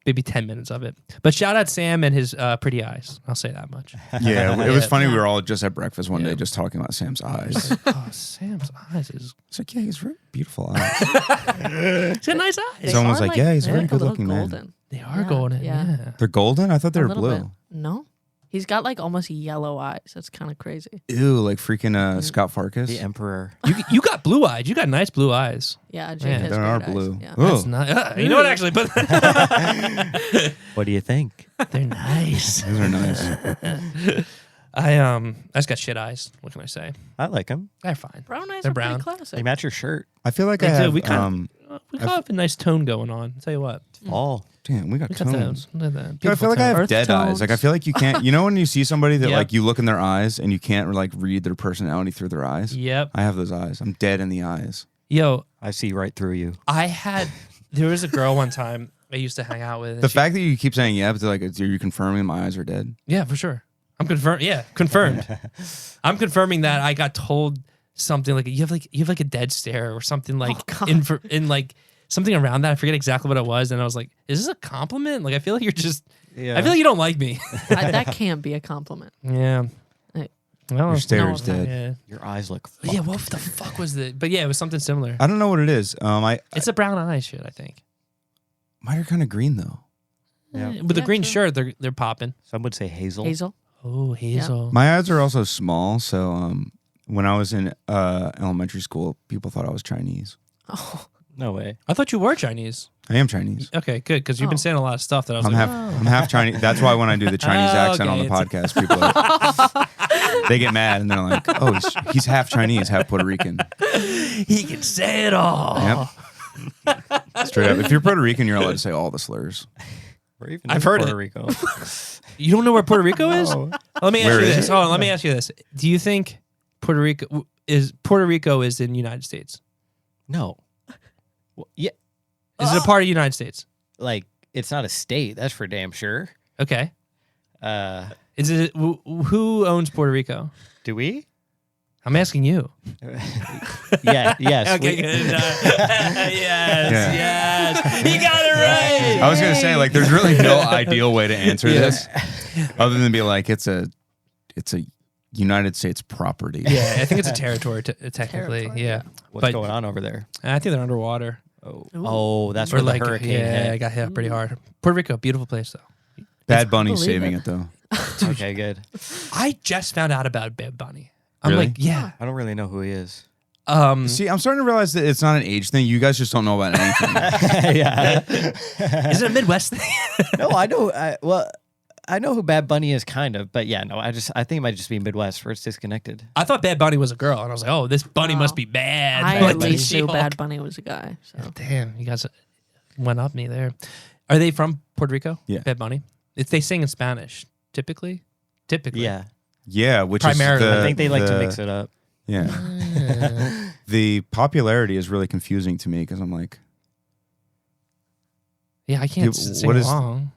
maybe 10 minutes of it. But shout out Sam and his pretty eyes. I'll say that much. Yeah, it was Yeah. funny. We were all just at breakfast one day just talking about Sam's eyes. Oh, Sam's eyes is. It's like, yeah, he's very beautiful eyes. He's got nice eyes. Someone was Are, like, yeah, he's a very like good little looking man. golden. They are Yeah, golden. yeah. Yeah. They're golden? I thought they A were little blue. bit. No. He's got like almost yellow eyes. That's kind of crazy. Ew, like freaking Scott Farkas. The Emperor. You got blue eyes. You got nice blue eyes. Yeah, Jake Yeah. has They great are eyes. blue. Yeah. Ooh. That's not. You know what? Actually, but What do you think? they're nice. Those are nice. I just got shit eyes. What can I say? I like him. They're fine. Brown eyes They're are brown. pretty classic. They match your shirt. I feel like They I do. have. We got a nice tone going on. I'll tell you what. All. Damn, we got We got tones. the Dude, I feel like I have Earth dead eyes. tones. Like I feel like you can't. You know when you see somebody that Yep. like you look in their eyes and you can't like read their personality through their eyes. Yep. I have those eyes. I'm dead in the eyes. Yo, I see right through you. there was a girl one time I used to hang out with. and The she- fact that you keep saying yeah, but like, are you confirming my eyes are dead? Yeah, for sure. I'm confirmed. Yeah, confirmed. I'm confirming that I got told something like you have like a dead stare or something like in like something around that. I forget exactly what it was, and I was like, "Is this a compliment?" Like I feel like you're just. Yeah. I feel like you don't like me. That can't be a compliment. Yeah. Hey. Well, Your stare no, is it's not. dead. Yeah. Your eyes look. Yeah. What the fuck was the? But yeah, it was something similar. I don't know what it is. It's a brown eye shit. I think. Mine are kind of green though. Yeah. With the Yeah, green true. shirt, they're popping. Some would say hazel. Hazel. Oh, hazel. My eyes are also small, so when I was in elementary school, people thought I was Chinese. Oh, No way. I thought you were Chinese. I am Chinese. Okay, good, because you've been Oh. saying a lot of stuff that I was I'm like, half Chinese. That's why when I do the Chinese Oh, accent on the okay. podcast, people they get mad and they're like, "Oh, he's half Chinese, half Puerto Rican." he can say it all. Yep. Straight up. If you're Puerto Rican, you're allowed to say all the slurs. Or even I've in heard Puerto it. Rico. You don't know where Puerto Rico is? Let me ask Where you is this. it? Hold on, let me ask you this. Do you think Puerto Rico is in the United States? No. Well, yeah. Is it a part of the United States? Like it's not a state. That's for damn sure. Okay. Uh, Is it who owns Puerto Rico? do we? I'm asking you. Yeah, yes. Okay, good. Yes. He got it right. I was gonna say like there's really no ideal way to answer this, other than be like it's a United States property. Yeah, I think it's a territory technically. Territory, Yeah. What's But going on over there? I think they're underwater. Oh, that's Or where like the hurricane it hit. got hit pretty hard. Puerto Rico, beautiful place though. Bad Bunny's believe saving it. it though. Okay, good. I just found out about Bad Bunny. I'm Really? like, yeah. I don't really know who he is. See, I'm starting to realize that it's not an age thing. You guys just don't know about anything. Yeah. Is it a Midwest thing? No, I know. I know who Bad Bunny is, kind of, but yeah, no. I think it might just be Midwest where it's disconnected. I thought Bad Bunny was a girl, and I was like, oh, this bunny must be bad. I Like at the least knew She-Hulk. Bad Bunny was a guy. So. Damn, you guys went up me there. Are they from Puerto Rico? Yeah. Bad Bunny. They sing in Spanish typically. Yeah, Yeah, which Primarily. is the, I think they like to the- mix it up. Yeah, the popularity is really confusing to me because I'm like, Yeah, I can't Dude, sing what is- along.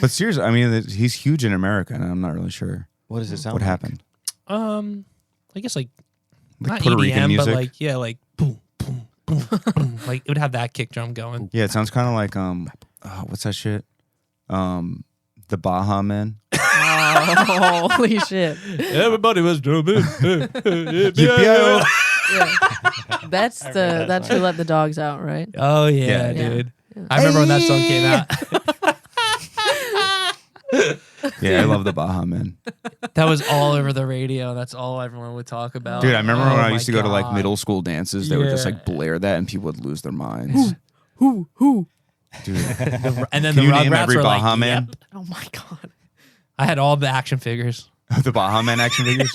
but seriously, I mean, he's huge in America, and I'm not really sure What does it sound what like? happened. I guess like not Puerto EDM, Rican music. but like like boom, boom, boom, boom. Like it would have that kick drum going. Yeah, it sounds kind of like what's that shit? The Baja Men. Oh, holy shit. Everybody was drumming. Yippee-yi-yo. That's who let the dogs out, right? Oh yeah, Yeah. dude. I remember when that song came out. Yeah, I love the Baja Men. That was all over the radio. That's all everyone would talk about. Dude, I remember Oh when I my used to go to like God. middle school dances, they would just Yeah. like blare that and people would lose their minds. Who? Dude, And then can you the name rats every were Baja like, Man? yep. Oh my god. I had all the action figures. The Baja Men action figures?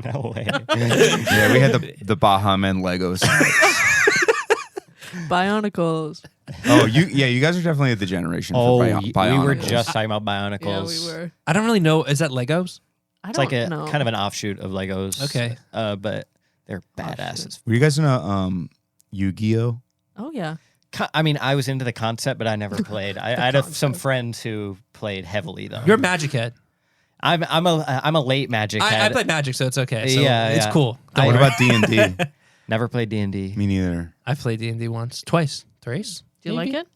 No way. Yeah, we had the Baja Men Legos. Bionicles. Oh, you guys are definitely the generation for We Bionicles. were just talking about Bionicles. Yeah, we were. I don't really know. Is that Legos? I It's don't like a know. kind of an offshoot of Legos. Okay. But they're badasses. Were you guys into Yu-Gi-Oh? Oh yeah. I mean, I was into the concept, but I never played. I had some friends who played heavily though. You're a Magic head. I'm a late Magic I head. play Magic, so it's okay. So Yeah, it's yeah. cool. What about D&D? Never played D&D. Me neither. I played D&D once, twice, thrice. Do you like it?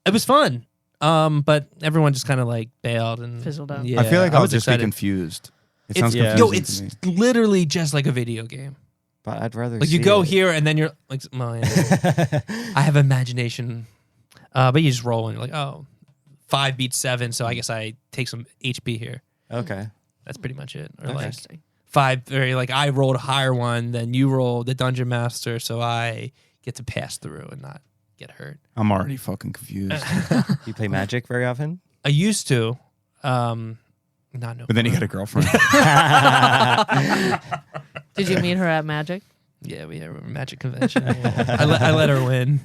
It was fun. But everyone just kind of like bailed and Fizzled out. Yeah, I feel like I'll was just excited. be confused. It It's, sounds yeah. confusing yo, to it's me. literally just like a video game. But I'd rather Like you see go it. here and then you're like, well, yeah, I have imagination. But you just roll and you're like, oh, 5 beats 7, so I guess I take some HP here. Okay. That's pretty much it. Or like Interesting. 5, or like I rolled a higher one, then you roll the dungeon master, so I get to pass through and not get hurt. I'm already fucking confused. You play Magic very often? I used to, not no. But then you got a girlfriend. Did you meet her at Magic? Yeah, we had a Magic convention. Yeah. I let her win.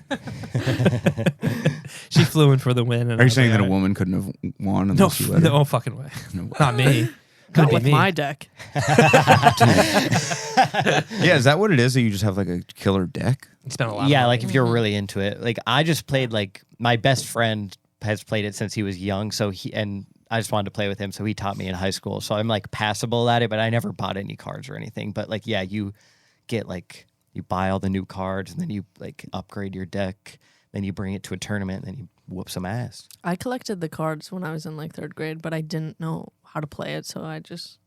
She flew in for the win. And Are I you was saying like, that a all woman couldn't have won right. unless you let her? No fucking way. No. Not me. Not be with me. my deck. Yeah, is that what it is? That you just have like a killer deck? You spent a lot. Yeah, of like money. if you're really into it. Like I just played like my best friend has played it since he was young, so I just wanted to play with him, so he taught me in high school. So I'm like passable at it, but I never bought any cards or anything. But like yeah, you get like you buy all the new cards and then you like upgrade your deck, then you bring it to a tournament and then you whoop some ass. I collected the cards when I was in like 3rd grade, but I didn't know how to play it, so I just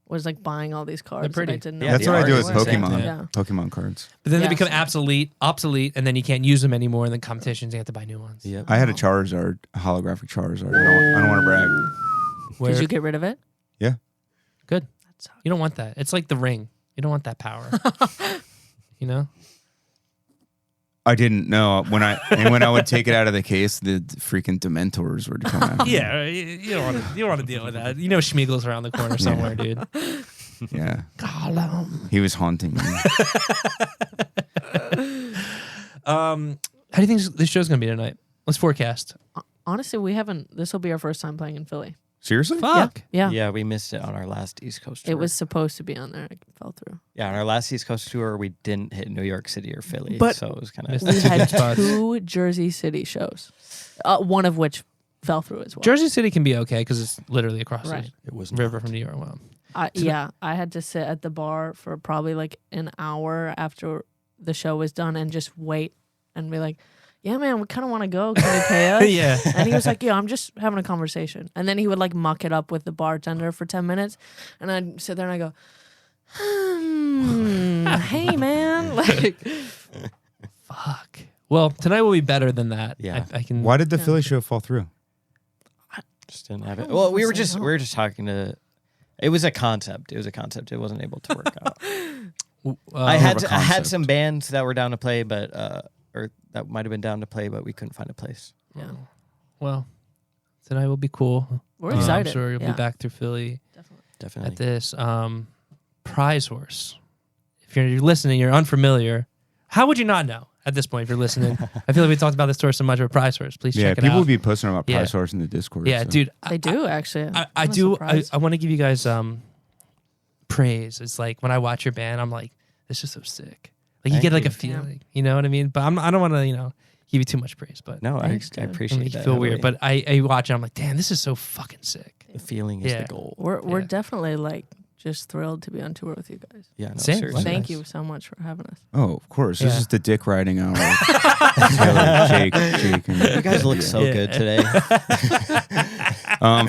was like buying all these cards. pretty. That I didn't know. Yeah, That's the what I do art with is the same, Pokemon. yeah. Pokemon cards. But then they Yeah, become so- obsolete, and then you can't use them anymore. And then competitions, you have to buy new ones. Yep. I had a Charizard, a holographic Charizard. I don't want to brag. Where, Did you get rid of it? Yeah. good. That's You don't want that. It's like the ring. You don't want that power. You know? I didn't know when I would take it out of the case, the freaking Dementors would come out. Yeah, you don't want to deal with that. You know, Schmiegel's around the corner somewhere, dude. Yeah. He was haunting me. How do you think this show's gonna be tonight? Let's forecast. Honestly, we haven't. This will be our first time playing in Philly. Seriously? Fuck. Yeah. Yeah, we missed it on our last East Coast tour. It was supposed to be on there. It fell through. Yeah, on our last East Coast tour, we didn't hit New York City or Philly, But- so it was kind Missed of. We Two had good spots. 2 Jersey City shows, one of which fell through as well. Jersey City can be okay because it's literally across Right. It was the river from New York. Well, I had to sit at the bar for probably like an hour after the show was done and just wait and be like, yeah, man, we kind of want to go. Can you pay us? Yeah. And he was like, yeah, I'm just having a conversation. And then he would like muck it up with the bartender for 10 minutes. And I'd sit there and I go, hey, man. Like, Fuck. Well, tonight will be better than that. Yeah. I can. Why did the Philly show fall through? Just didn't have it. Well, we were just talking to. It was a concept. It wasn't able to work out. I had some bands that were down to play, but or that might have been down to play, but we couldn't find a place. yeah, Well, tonight will be cool. we're excited. I'm sure you'll Yeah, be back through Philly Definitely. at this. Prize Horse. If you're listening, you're unfamiliar. How would you not know at this point if you're listening? I feel like we talked about this story so much about Prize Horse. Please check it out. people would be posting about Yeah. Prize Horse in the Discord. Yeah, so. dude. They do actually. I I'm do. surprised. I want to give you guys praise. It's like when I watch your band, I'm like, this is so sick. Like you Thank get like you. a feeling, you know what I mean? But I don't want to, give you too much praise. But No, Thanks, I dude. appreciate make you that. feel weird. heavily. But I watch it. I'm like, damn, this is so fucking sick. The feeling is Yeah. the goal. We're Yeah. definitely like just thrilled to be on tour with you guys. Yeah, no, Same. seriously. Thank you so much for having us. Oh, of course. This Yeah. is the dick riding hour. Taylor, Jake, and You guys look so Yeah. good today.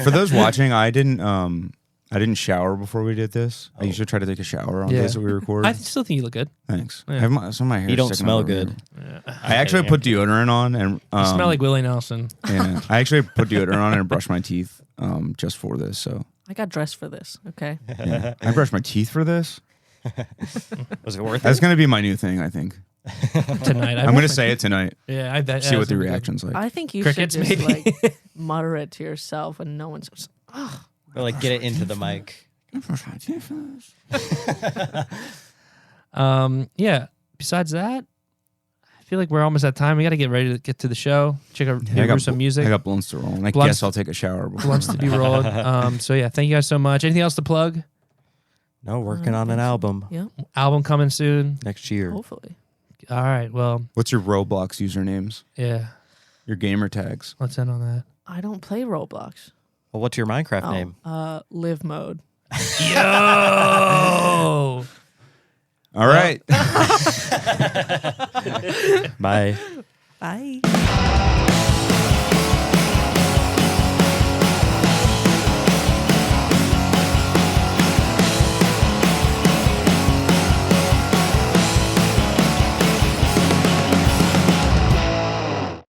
For those watching, I didn't shower before we did this. I usually try to take a shower on Yeah. days that we record. I still think you look good. Thanks. Yeah. I have some of my hair. You don't sticking smell out over good. here. I actually put deodorant on and You smell like Willie Nelson. yeah, I actually put deodorant on and brushed my teeth just for this. So I got dressed for this. Okay. yeah. I brushed my teeth for this. Was it worth That's it? gonna be my new thing. I think Tonight. I'm gonna say it tonight. Yeah, I bet. See what the reaction's like. I think you Crickets, should just maybe? like mutter it to yourself and no one's. Or like get it into the mic. Yeah. Besides that, I feel like we're almost at time. We got to get ready to get to the show. Check out some music. I got blunts to roll, and I Blunts- guess I'll take a shower before. Blunts to be rolled. So yeah, thank you guys so much. Anything else to plug? No, working on an album Yeah. Album coming soon. next year. Hopefully. All right. Well, What's your Roblox usernames? yeah. Your gamer tags? Let's end on that. I don't play Roblox. Well, what's your Minecraft name? Live mode. Yo. All right. Bye. Bye.